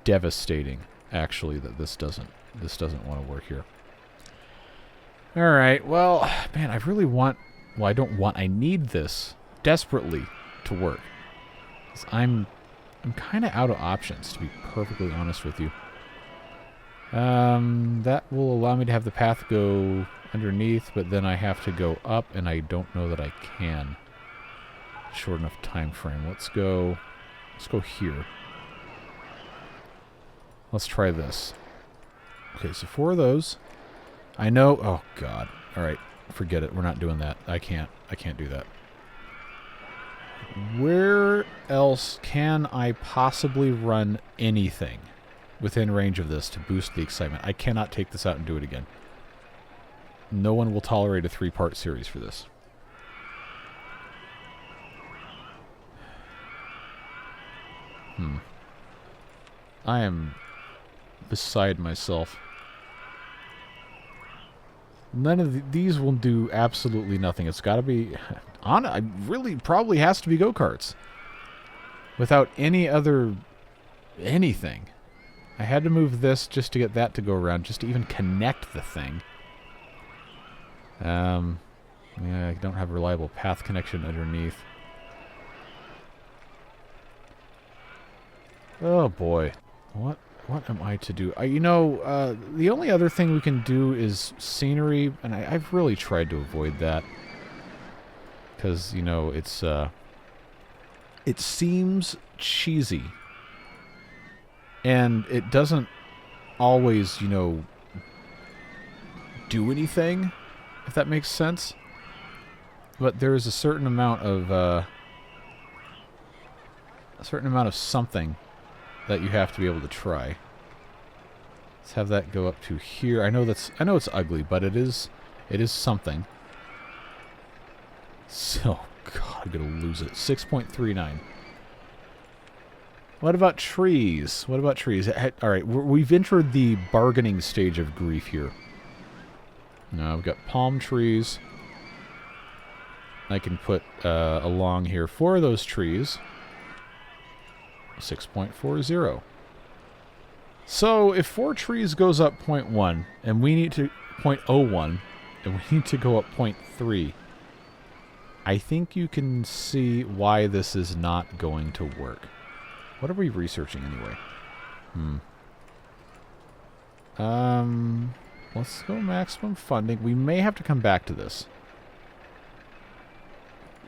devastating, actually, that this doesn't want to work here. Alright, well, man, I really want... Well, I don't want... I need this desperately to work. 'Cause I'm kind of out of options, to be perfectly honest with you. That will allow me to have the path go underneath, but then I have to go up, and I don't know that I can. Short enough time frame. Let's go here. Let's try this. Okay, so 4 of those. I know... Oh, God. Alright, forget it. We're not doing that. I can't do that. Where else can I possibly run anything within range of this to boost the excitement? I cannot take this out and do it again. No one will tolerate a 3-part series for this. I am beside myself. None of these will do absolutely nothing. It's got to be... It really probably has to be go-karts. Without any other... anything. I had to move this just to get that to go around, just to even connect the thing. Yeah, I don't have reliable path connection underneath. Oh boy. What am I to do? You know, the only other thing we can do is scenery, and I've really tried to avoid that. Because, you know, it's, it seems cheesy. And it doesn't always, you know, do anything, if that makes sense. But there's a certain amount of something that you have to be able to try. Let's have that go up to here. I know it's ugly, but it is something. So, God, I'm gonna lose it. 6.39. What about trees? What about trees? All right, we've entered the bargaining stage of grief here. Now I've got palm trees. I can put along here 4 of those trees. 6.40. So if 4 trees goes up 0.1, and we need to 0.01, and we need to go up 0.3, I think you can see why this is not going to work. What are we researching anyway? Let's go maximum funding. We may have to come back to this.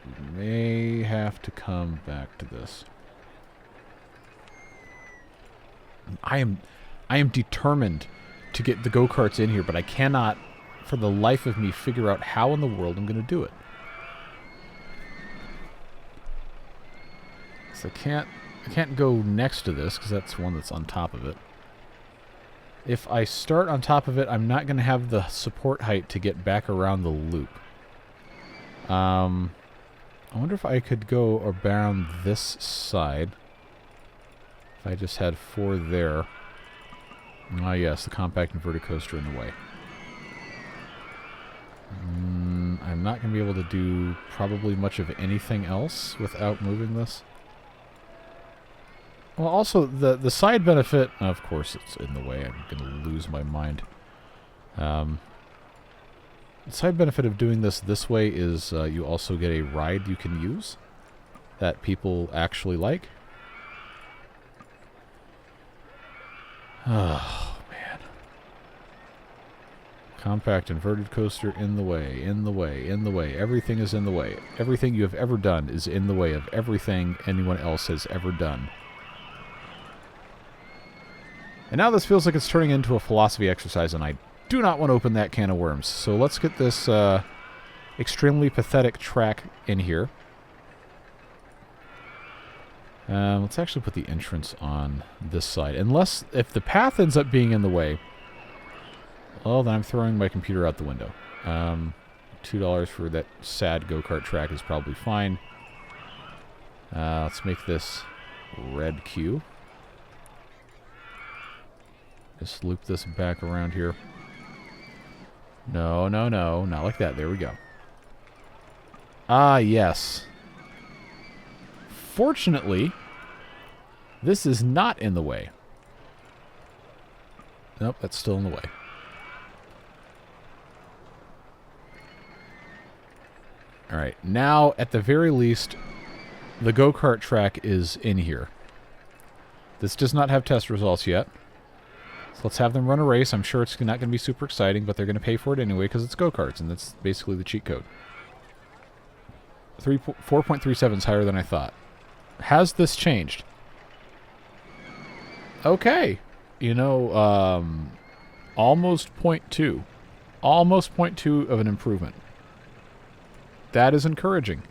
We may have to come back to this. I am determined to get the go-karts in here, but I cannot, for the life of me, figure out how in the world I'm going to do it. So I can't go next to this, because that's one that's on top of it. If I start on top of it, I'm not going to have the support height to get back around the loop. I wonder if I could go around this side. If I just had 4 there. Ah, yes, the compact inverted coaster in the way. I'm not going to be able to do probably much of anything else without moving this. Well, also, the side benefit... Of course, it's in the way. I'm going to lose my mind. The side benefit of doing this way is you also get a ride you can use that people actually like. Oh, man. Compact inverted coaster in the way, in the way, in the way. Everything is in the way. Everything you have ever done is in the way of everything anyone else has ever done. And now this feels like it's turning into a philosophy exercise, and I do not want to open that can of worms. So let's get this extremely pathetic track in here. Let's actually put the entrance on this side. Unless, if the path ends up being in the way, well, then I'm throwing my computer out the window. $2 for that sad go-kart track is probably fine. Let's make this red cue. Just loop this back around here. No, no, no. Not like that. There we go. Ah, yes. Fortunately, this is not in the way. Nope, that's still in the way. Alright, now, at the very least, the go-kart track is in here. This does not have test results yet. So let's have them run a race. I'm sure it's not going to be super exciting, but they're going to pay for it anyway because it's go-karts, and that's basically the cheat code. 4.37 is higher than I thought. Has this changed? Okay. You know, almost 0.2. Almost 0.2 of an improvement. That is encouraging.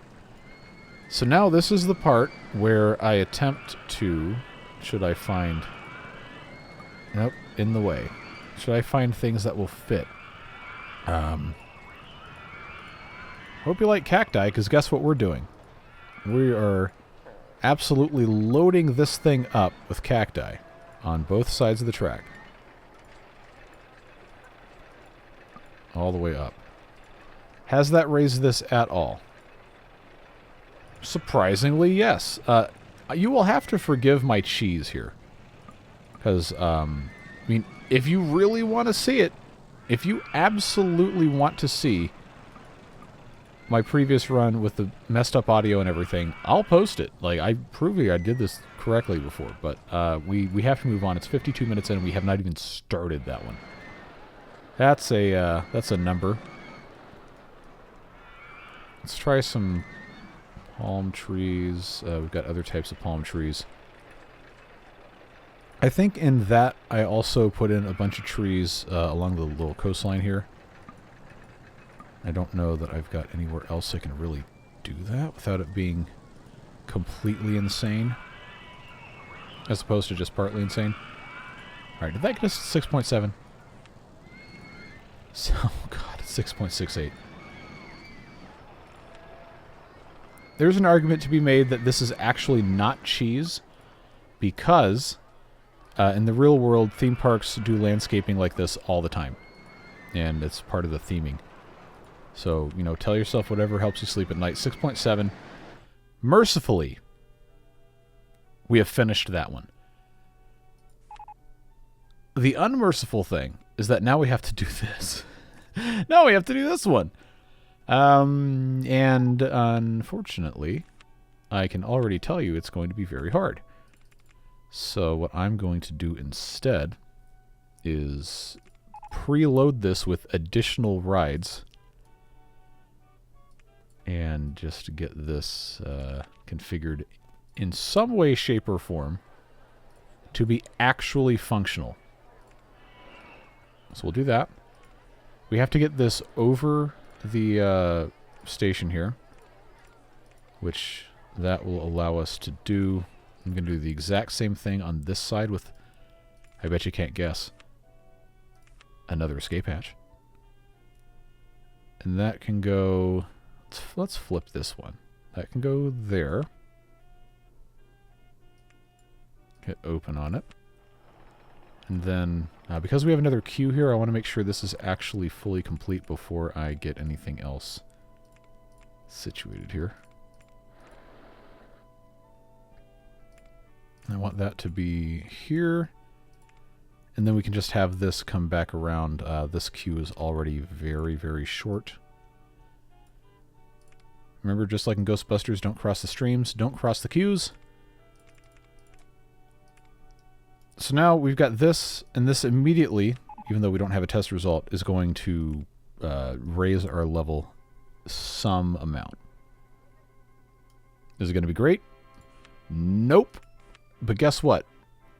So now this is the part where I attempt to... Should I find... Nope, in the way. Should I find things that will fit? Hope you like cacti, because guess what we're doing? We are absolutely loading this thing up with cacti on both sides of the track. All the way up. Has that raised this at all? Surprisingly, yes. You will have to forgive my cheese here. Because, I mean, if you really want to see it, if you absolutely want to see my previous run with the messed up audio and everything, I'll post it. Like, I prove you I did this correctly before, but we have to move on. It's 52 minutes in and we have not even started that one. That's a number. Let's try some palm trees. We've got other types of palm trees. I think in that I also put in a bunch of trees along the little coastline here. I don't know that I've got anywhere else I can really do that without it being completely insane. As opposed to just partly insane. Alright, did that get us to 6.7? So, God, it's 6.68. There's an argument to be made that this is actually not cheese because in the real world, theme parks do landscaping like this all the time. And it's part of the theming. So, you know, tell yourself whatever helps you sleep at night. 6.7. Mercifully, we have finished that one. The unmerciful thing is that now we have to do this. Now we have to do this one. And unfortunately, I can already tell you it's going to be very hard. So what I'm going to do instead is preload this with additional rides and just get this configured in some way, shape, or form to be actually functional. So we'll do that. We have to get this over the station here, which that will allow us to do. I'm going to do the exact same thing on this side with, I bet you can't guess, another escape hatch. And that can go, let's flip this one. That can go there. Hit open on it. And then, because we have another queue here, I want to make sure this is actually fully complete before I get anything else situated here. I want that to be here. And then we can just have this come back around. This queue is already very, very short. Remember, just like in Ghostbusters, don't cross the streams, don't cross the queues. So now we've got this, and this immediately, even though we don't have a test result, is going to raise our level some amount. Is it going to be great? Nope. But guess what?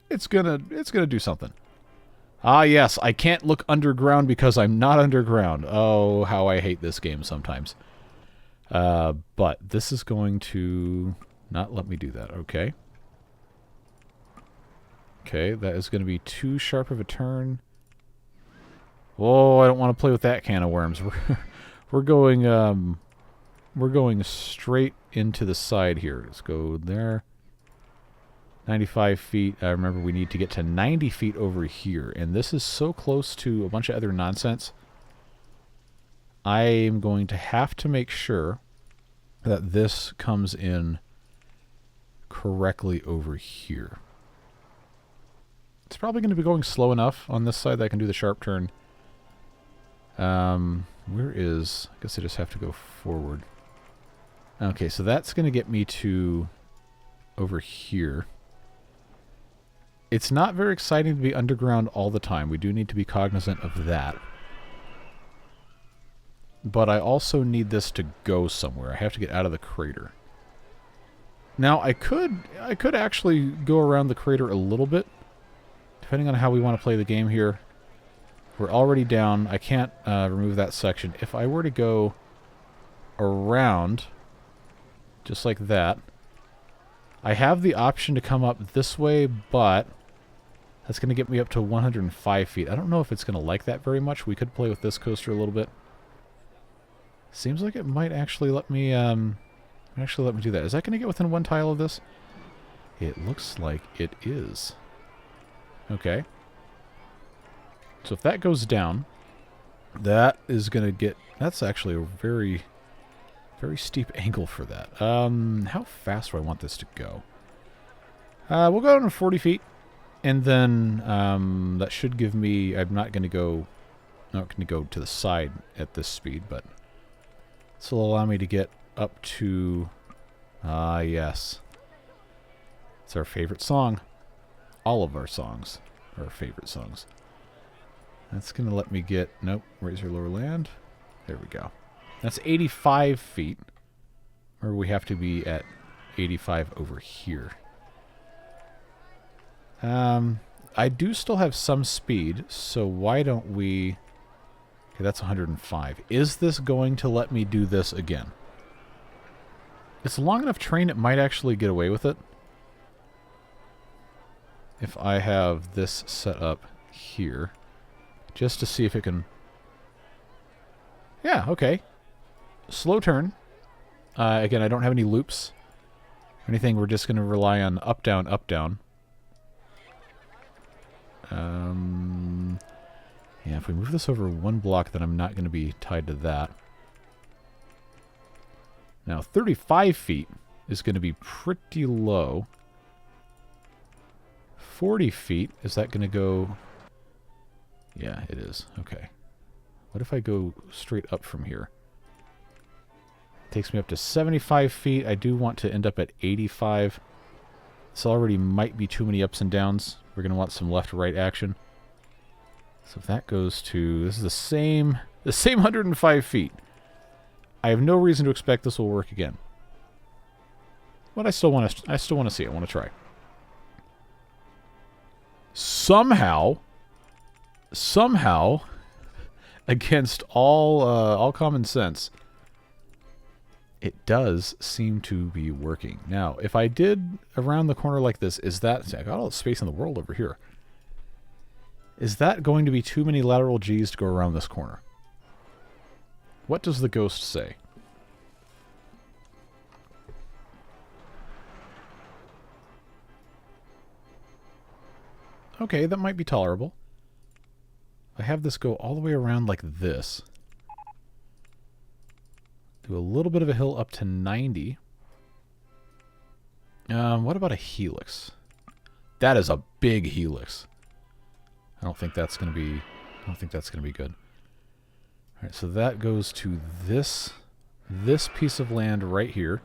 It's gonna do something. Ah, yes, I can't look underground because I'm not underground. Oh, how I hate this game sometimes. But this is going to not let me do that. Okay. Okay, that is going to be too sharp of a turn. Oh, I don't want to play with that can of worms. We're going straight into the side here. Let's go there. 95 feet. Remember, we need to get to 90 feet over here. And this is so close to a bunch of other nonsense. I am going to have to make sure that this comes in correctly over here. It's probably going to be going slow enough on this side that I can do the sharp turn. Where is... I guess I just have to go forward. Okay, so that's going to get me to over here. It's not very exciting to be underground all the time. We do need to be cognizant of that. But I also need this to go somewhere. I have to get out of the crater. Now, I could actually go around the crater a little bit, depending on how we want to play the game here. We're already down. I can't remove that section. If I were to go around, just like that, I have the option to come up this way, but that's going to get me up to 105 feet. I don't know if it's going to like that very much. We could play with this coaster a little bit. Seems like it might actually let me do that. Is that going to get within one tile of this? It looks like it is. Okay. So if that goes down, that is going to get... That's actually a very, very steep angle for that. How fast do I want this to go? We'll go down to 40 feet. And then that should give me... I'm not going to go to the side at this speed, but this will allow me to get up to... yes. It's our favorite song. All of our songs are our favorite songs. That's going to let me get... Nope. Raise your lower land. There we go. That's 85 feet. Or we have to be at 85 over here. I do still have some speed, so why don't we... Okay, that's 105. Is this going to let me do this again? It's a long enough train, it might actually get away with it. If I have this set up here. Just to see if it can... Yeah, okay. Slow turn. Again, I don't have any loops or anything. We're just going to rely on up, down, up, down. Yeah, if we move this over one block, then I'm not going to be tied to that. Now, 35 feet is going to be pretty low. 40 feet, is that going to go... Yeah, it is. Okay. What if I go straight up from here? It takes me up to 75 feet. I do want to end up at 85. This already might be too many ups and downs. We're going to want some left-right action. So if that goes to... This is the same 105 feet. I have no reason to expect this will work again. But I still want to see it. I want to try. Somehow, against all common sense, it does seem to be working. Now, if I did around the corner like this, is that... See, I got all the space in the world over here. Is that going to be too many lateral Gs to go around this corner? What does the ghost say? Okay, that might be tolerable. I have this go all the way around like this. Do a little bit of a hill up to 90. What about a helix? That is a big helix. I don't think that's going to be... I don't think that's going to be good. All right, so that goes to this piece of land right here,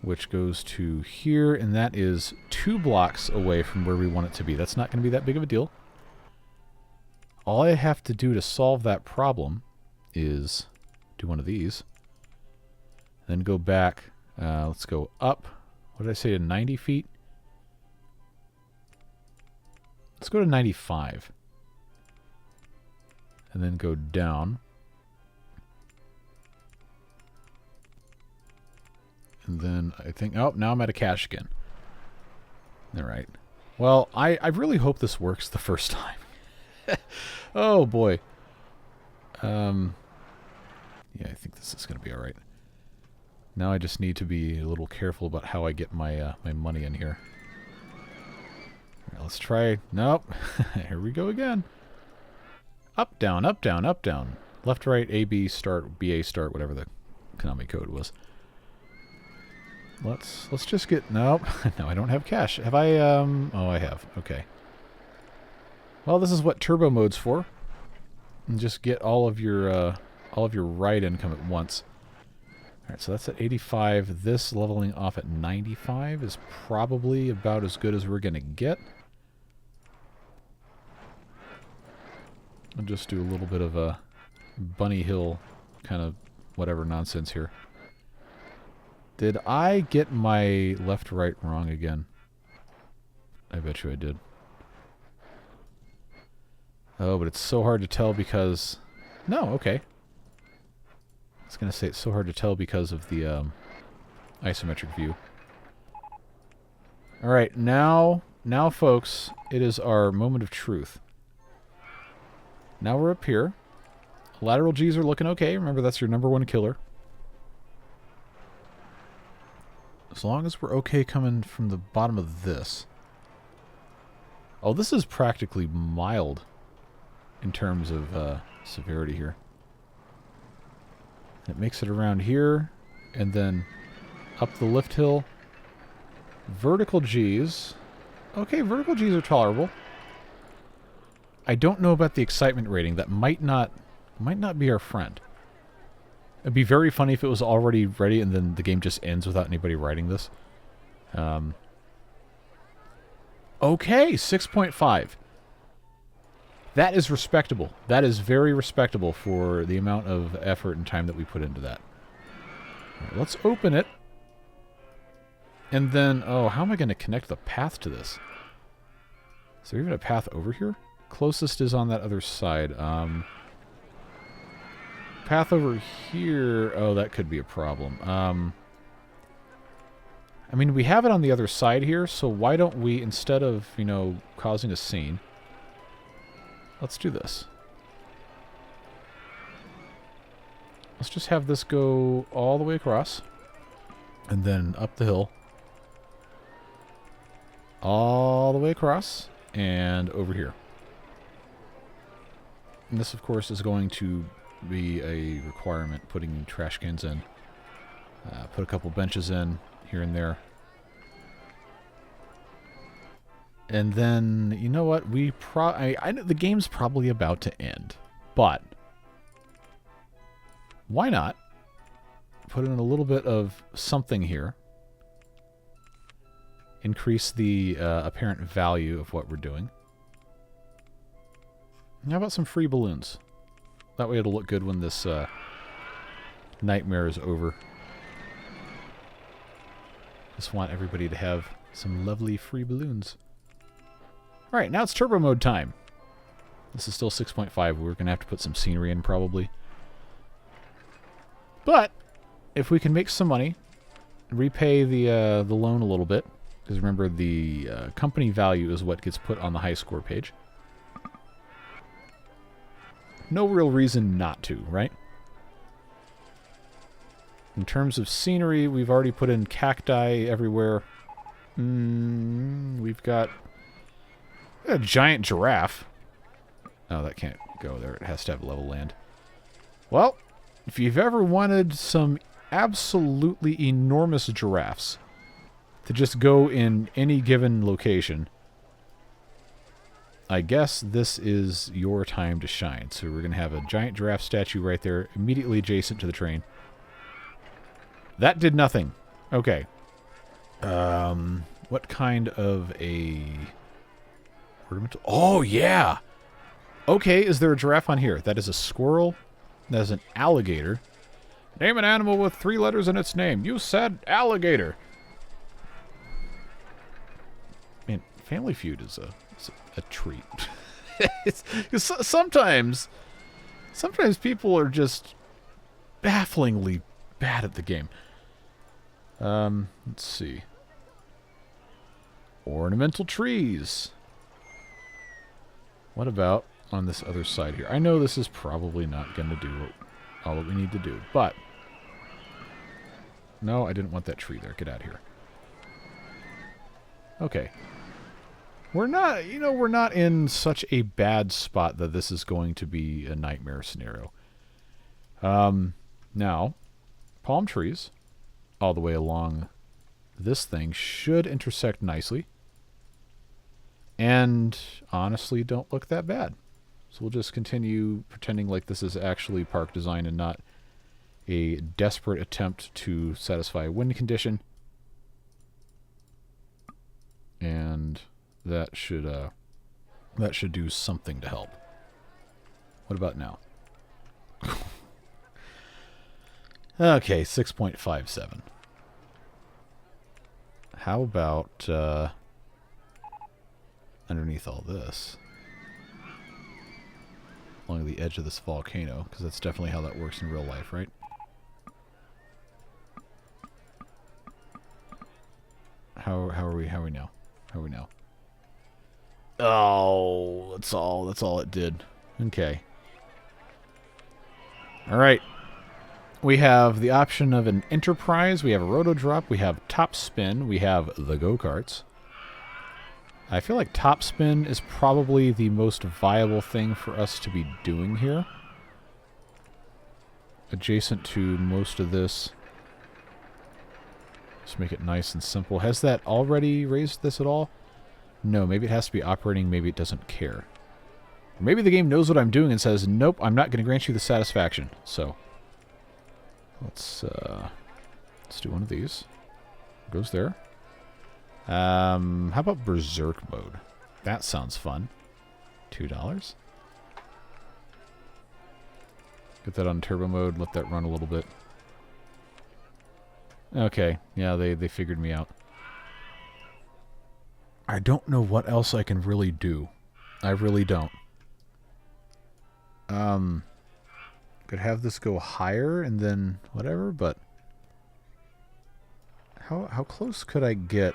which goes to here, and that is 2 blocks away from where we want it to be. That's not going to be that big of a deal. All I have to do to solve that problem is do one of these, then go back. Let's go up. What did I say, to 90 feet? Let's go to 95. And then go down. And then I think... Oh, now I'm at a cache again. All right. Well, I really hope this works the first time. Oh, boy. Yeah, I think this is going to be all right. Now I just need to be a little careful about how I get my my money in here. All right, let's try. Nope. Here we go again. Up, down, up, down, up, down. Left, right, A, B, start, B, A, start, whatever the Konami code was. Let's just get... Nope. No, I don't have cash. Have I... Oh, I have. Okay. Well, this is what turbo mode's for. And just get all of your ride income at once. Alright, so that's at 85. This leveling off at 95 is probably about as good as we're going to get. I'll just do a little bit of a bunny hill kind of whatever nonsense here. Did I get my left-right wrong again? I bet you I did. Oh, but it's so hard to tell because... No, okay. I was going to say it's so hard to tell because of the isometric view. Alright, now folks, it is our moment of truth. Now we're up here. Lateral G's are looking okay. Remember, that's your number one killer. As long as we're okay coming from the bottom of this. Oh, this is practically mild in terms of severity here. It makes it around here, and then up the lift hill. Vertical G's. Okay, vertical G's are tolerable. I don't know about the excitement rating. That might not be our friend. It'd be very funny if it was already ready and then the game just ends without anybody writing this. Okay, 6.5. That is respectable. That is very respectable for the amount of effort and time that we put into that. All right, let's open it. And then, oh, how am I going to connect the path to this? Is there even a path over here? Closest is on that other side. Path over here... Oh, that could be a problem. I mean, we have it on the other side here, so why don't we, instead of, you know, causing a scene... Let's do this. Let's just have this go all the way across. And then up the hill. All the way across. And over here. And this, of course, is going to be a requirement, putting trash cans in. Put a couple benches in here and there. And then, you know what? I know the game's probably about to end, but why not put in a little bit of something here? Increase the apparent value of what we're doing. How about some free balloons? That way it'll look good when this nightmare is over. Just want everybody to have some lovely free balloons. Alright, now it's turbo mode time. This is still 6.5. We're going to have to put some scenery in, probably. But, if we can make some money, repay the loan a little bit, because remember, the company value is what gets put on the high score page. No real reason not to, right? In terms of scenery, we've already put in cacti everywhere. We've got a giant giraffe. Oh, that can't go there. It has to have level land. Well, if you've ever wanted some absolutely enormous giraffes to just go in any given location, I guess this is your time to shine. So we're going to have a giant giraffe statue right there, immediately adjacent to the train. That did nothing. Okay. What kind of a... ornamental? Oh, yeah! Okay, is there a giraffe on here? That is a squirrel. That is an alligator. Name an animal with 3 letters in its name. You said alligator. Man, Family Feud is a treat. Sometimes people are just bafflingly bad at the game. Let's see. Ornamental trees. What about on this other side here? I know this is probably not going to do all that we need to do, but No, I didn't want that tree there. Get out of here. Okay. We're not, you know, we're not in such a bad spot that this is going to be a nightmare scenario. Now, palm trees all the way along this thing should intersect nicely. And honestly, don't look that bad. So we'll just continue pretending like this is actually park design and not a desperate attempt to satisfy a wind condition. And that should do something to help. What about now? Okay, 6.57. How about underneath all this? Along the edge of this volcano, because that's definitely how that works in real life, right? How are we now? How are we now? Oh, that's all it did. Okay. All right. We have the option of an Enterprise, we have a Roto Drop, we have Top Spin, we have the Go-Karts. I feel like Top Spin is probably the most viable thing for us to be doing here. Adjacent to most of this. Just make it nice and simple. Has that already raised this at all? No, maybe it has to be operating, maybe it doesn't care. Or maybe the game knows what I'm doing and says, nope, I'm not going to grant you the satisfaction. So, let's do one of these. Goes there. How about Berserk mode? That sounds fun. $2. Get that on turbo mode, let that run a little bit. Okay, yeah, they figured me out. I don't know what else I can really do. I really don't. Could have this go higher and then whatever, but how close could I get?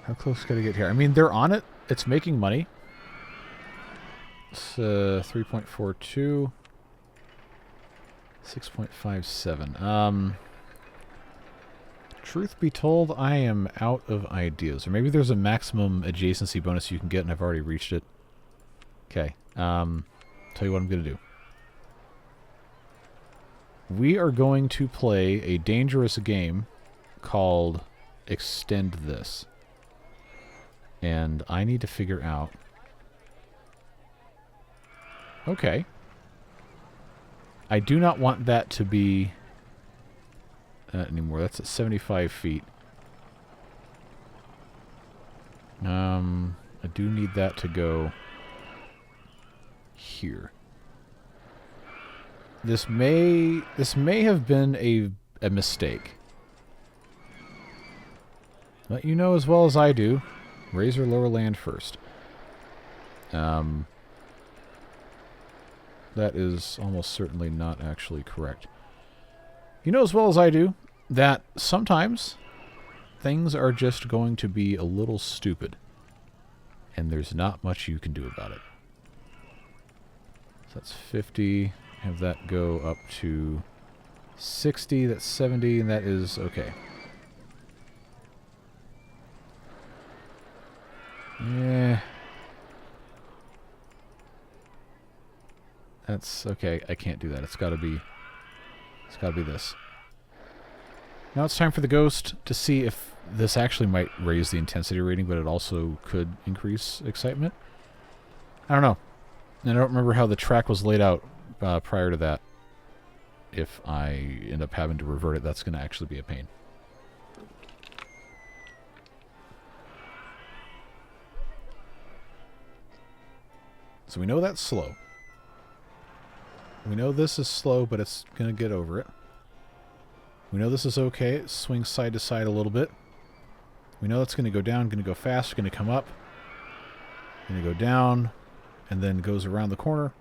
How close could I get here? I mean, they're on it. It's making money. It's 3.42. 6.57. Truth be told, I am out of ideas. Or maybe there's a maximum adjacency bonus you can get and I've already reached it. Okay. Tell you what I'm going to do. We are going to play a dangerous game called Extend This. And I need to figure out... Okay. I do not want that to be anymore. That's at 75 feet. I do need that to go here. This may have been a mistake. But you know as well as I do, raise or lower land first. That is almost certainly not actually correct. You know as well as I do that sometimes things are just going to be a little stupid. And there's not much you can do about it. So that's 50. Have that go up to 60. That's 70, and that is okay. Yeah. That's okay. I can't do that. It's got to be this. Now it's time for the ghost to see if this actually might raise the intensity rating, but it also could increase excitement. I don't know. And I don't remember how the track was laid out prior to that. If I end up having to revert it, that's going to actually be a pain. So we know that's slow. We know this is slow, but it's going to get over it. We know this is okay. It swings side to side a little bit. We know it's going to go down, going to go fast, going to come up, going to go down, and then goes around the corner.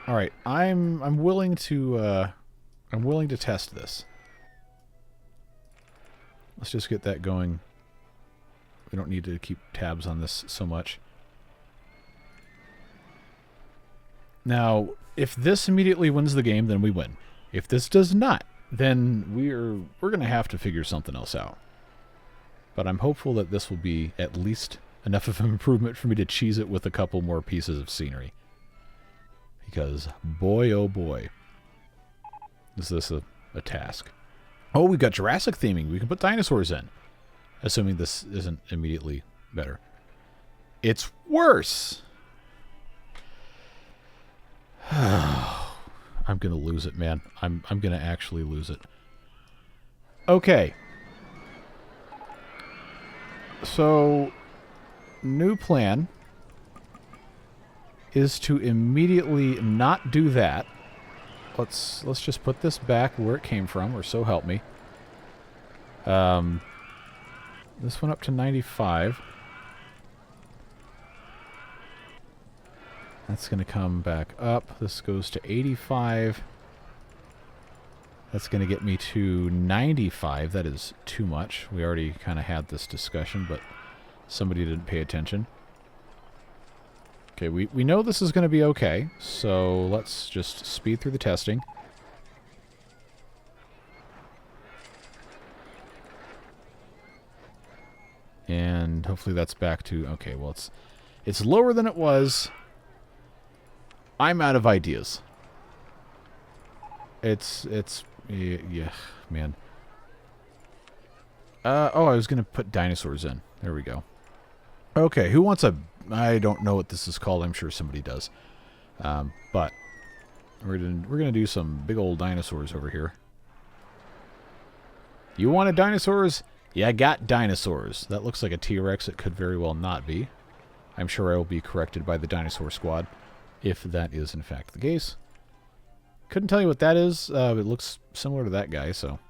All right, I'm willing to test this. Let's just get that going. We don't need to keep tabs on this so much. Now, if this immediately wins the game, then we win. If this does not, then we're going to have to figure something else out. But I'm hopeful that this will be at least enough of an improvement for me to cheese it with a couple more pieces of scenery. Because, boy, oh boy, is this a task. Oh, we've got Jurassic theming. We can put dinosaurs in. Assuming this isn't immediately better. It's worse! I'm going to lose it, man. I'm going to actually lose it. Okay. So, new plan is to immediately not do that. Let's just put this back where it came from, or so help me. This went up to 95. That's going to come back up. This goes to 85. That's going to get me to 95. That is too much. We already kind of had this discussion, but somebody didn't pay attention. Okay, we know this is going to be okay, so let's just speed through the testing. And hopefully that's back to... Okay, well, it's lower than it was. I'm out of ideas. Yeah, man. Oh, I was going to put dinosaurs in. There we go. Okay, who wants a... I don't know what this is called. I'm sure somebody does. But we're gonna do some big old dinosaurs over here. You wanted dinosaurs? Yeah, I got dinosaurs. That looks like a T-Rex. It could very well not be. I'm sure I will be corrected by the dinosaur squad, if that is in fact the case. Couldn't tell you what that is. It looks similar to that guy, so.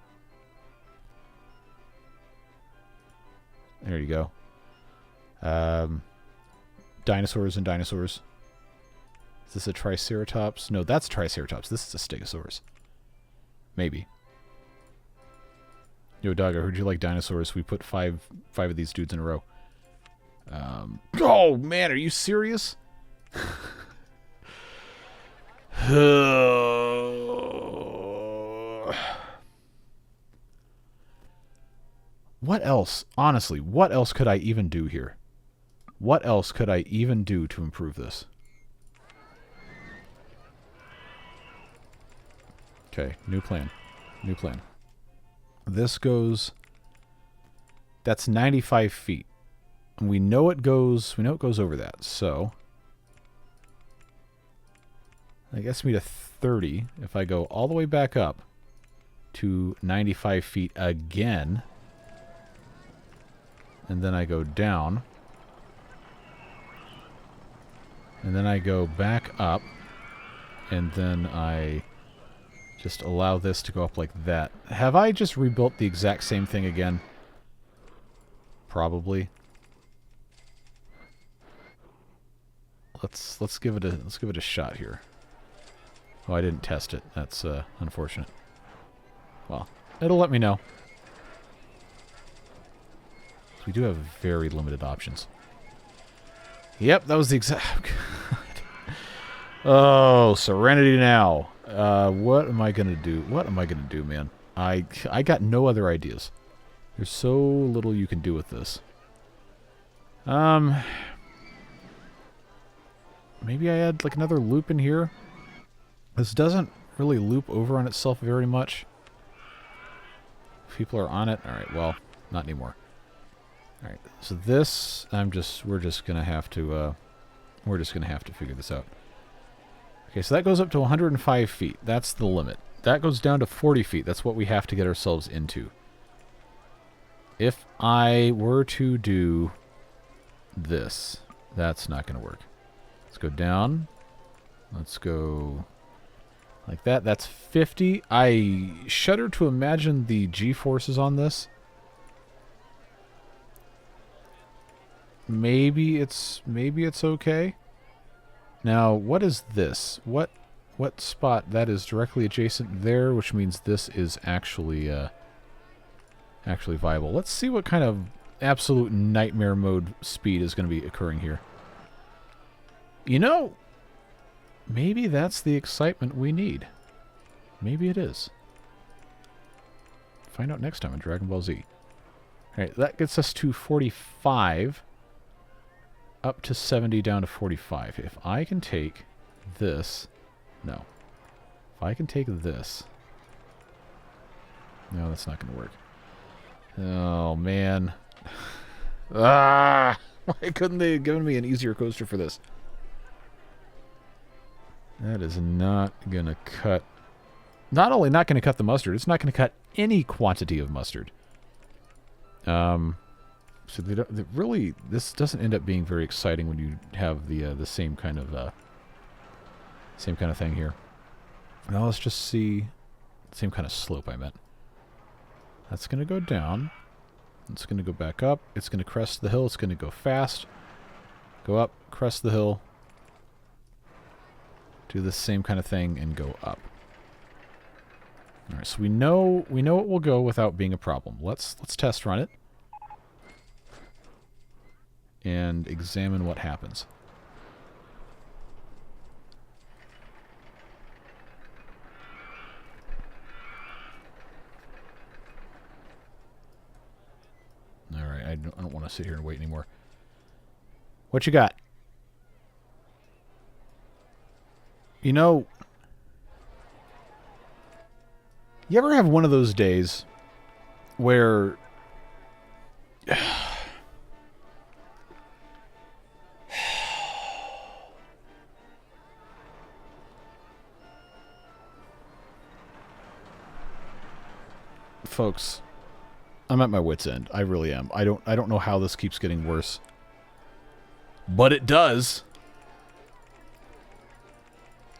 There you go. Dinosaurs and dinosaurs. Is this a Triceratops? No, that's a Triceratops. This is a Stegosaurus. Maybe. Yo, Doug, I heard you like dinosaurs. We put five of these dudes in a row. Oh, man, are you serious? What else? Honestly, what else could I even do here? What else could I even do to improve this? Okay, new plan. New plan. This goes... That's 95 feet. And we know it goes over that, so... That gets me to 30. If I go all the way back up to 95 feet again, and then I go down, and then I go back up, and then I just allow this to go up like that. Have I just rebuilt the exact same thing again? Probably. Let's give it a shot here. Oh, I didn't test it. That's unfortunate. Well, it'll let me know. We do have very limited options. Yep, that was the exact... Oh, Serenity now. What am I gonna do? What am I gonna do, man? I got no other ideas. There's so little you can do with this. Maybe I add like another loop in here. This doesn't really loop over on itself very much. People are on it. All right, well, not anymore. All right, so this we're just gonna have to figure this out. Okay, so that goes up to 105 feet. That's the limit. That goes down to 40 feet. That's what we have to get ourselves into. If I were to do this, that's not going to work. Let's go down. Let's go like that. That's 50. I shudder to imagine the G-forces on this. Maybe it's okay. Now, what is this? What spot? That is directly adjacent there, which means this is actually viable. Let's see what kind of absolute nightmare mode speed is going to be occurring here. You know, maybe that's the excitement we need. Maybe it is. Find out next time on Dragon Ball Z. Alright, that gets us to 45. Up to 70, down to 45. If I can take this... No. If I can take this... No, that's not going to work. Oh, man. Ah! Why couldn't they have given me an easier coaster for this? That is not going to cut... Not only not going to cut the mustard, it's not going to cut any quantity of mustard. So they really, this doesn't end up being very exciting when you have the same kind of thing here. Now let's just see, same kind of slope I meant. That's going to go down. It's going to go back up. It's going to crest the hill. It's going to go fast. Go up, crest the hill. Do the same kind of thing and go up. All right, so we know it will go without being a problem. Let's test run it and examine what happens. All right, I don't want to sit here and wait anymore. What you got? You know, you ever have one of those days where folks, I'm at my wit's end. I really am. I don't know how this keeps getting worse. But it does.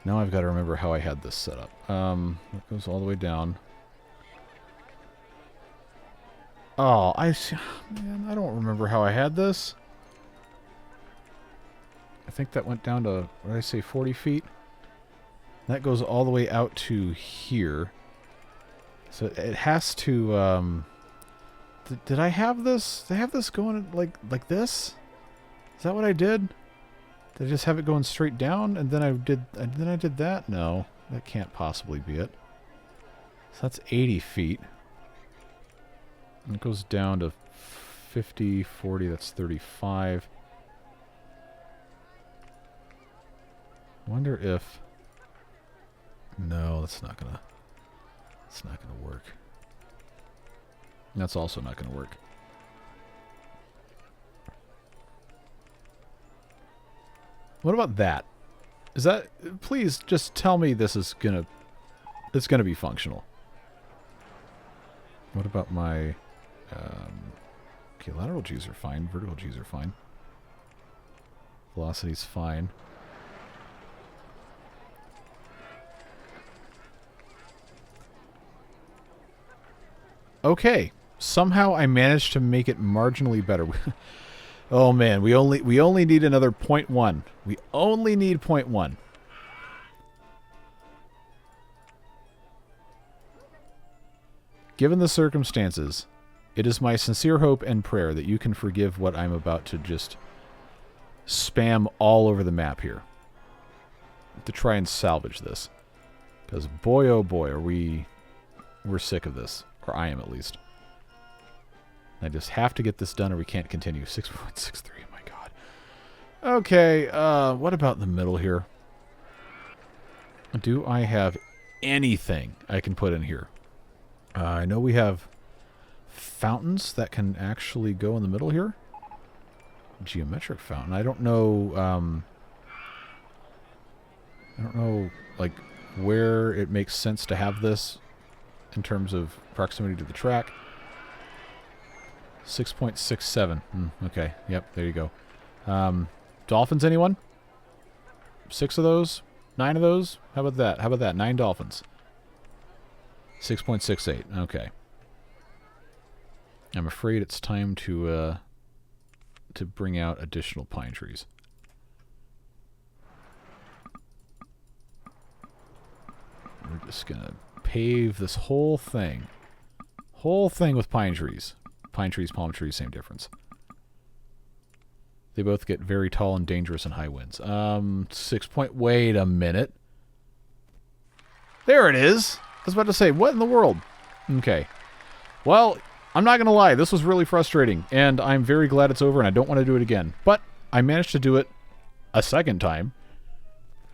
Now I've got to remember how I had this set up. It goes all the way down. Oh, man, I don't remember how I had this. I think that went down to, what did I say, 40 feet? That goes all the way out to here. So it has to, did I have this? Did I have this going like this? Is that what I did? Did I just have it going straight down and then I did that? No, that can't possibly be it. So that's 80 feet. And it goes down to 50, 40, that's 35. Wonder if... No, that's not gonna work. That's also not gonna work. What about that? Is that... Please just tell me this is gonna... It's gonna be functional. What about my... okay, lateral G's are fine. Vertical G's are fine. Velocity's fine. Okay. Somehow I managed to make it marginally better. Oh man, we only need another 0.1. We only need 0.1. Given the circumstances, it is my sincere hope and prayer that you can forgive what I'm about to just spam all over the map here to try and salvage this. Because boy oh boy, we're sick of this. Or I am at least. I just have to get this done or we can't continue. 6.63, oh my god. Okay, what about the middle here? Do I have anything I can put in here? I know we have fountains that can actually go in the middle here. Geometric fountain. I don't know, like, where it makes sense to have this in terms of proximity to the track. 6.67. Okay, yep, there you go. Dolphins, anyone? 6 of those? 9 of those? How about that? How about that? 9 dolphins. 6.68. Okay. I'm afraid it's time to bring out additional pine trees. We're just gonna pave this whole thing. Whole thing with pine trees. Pine trees, palm trees, same difference. They both get very tall and dangerous in high winds. 6 point... Wait a minute. There it is! was about to say, what in the world? Okay. Well, I'm not going to lie. This was really frustrating, and I'm very glad it's over, and I don't want to do it again. But I managed to do it a second time.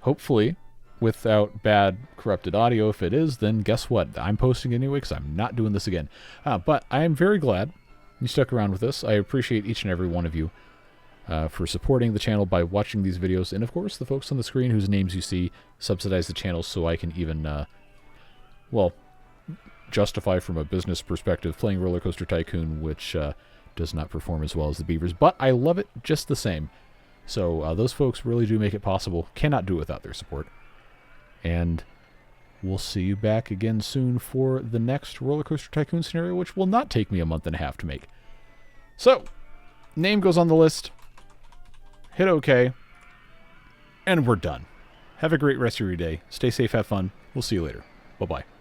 Hopefully, without bad corrupted audio. If it is, then guess what? I'm posting anyway because I'm not doing this again. But I am very glad you stuck around with this. I appreciate each and every one of you for supporting the channel by watching these videos. And, of course, the folks on the screen whose names you see subsidize the channel so I can even, well, justify from a business perspective playing RollerCoaster Tycoon, which does not perform as well as the Beavers. But I love it just the same. So those folks really do make it possible. Cannot do it without their support. And we'll see you back again soon for the next RollerCoaster Tycoon scenario, which will not take me a month and a half to make. So, name goes on the list. Hit OK. And we're done. Have a great rest of your day. Stay safe, have fun. We'll see you later. Bye-bye.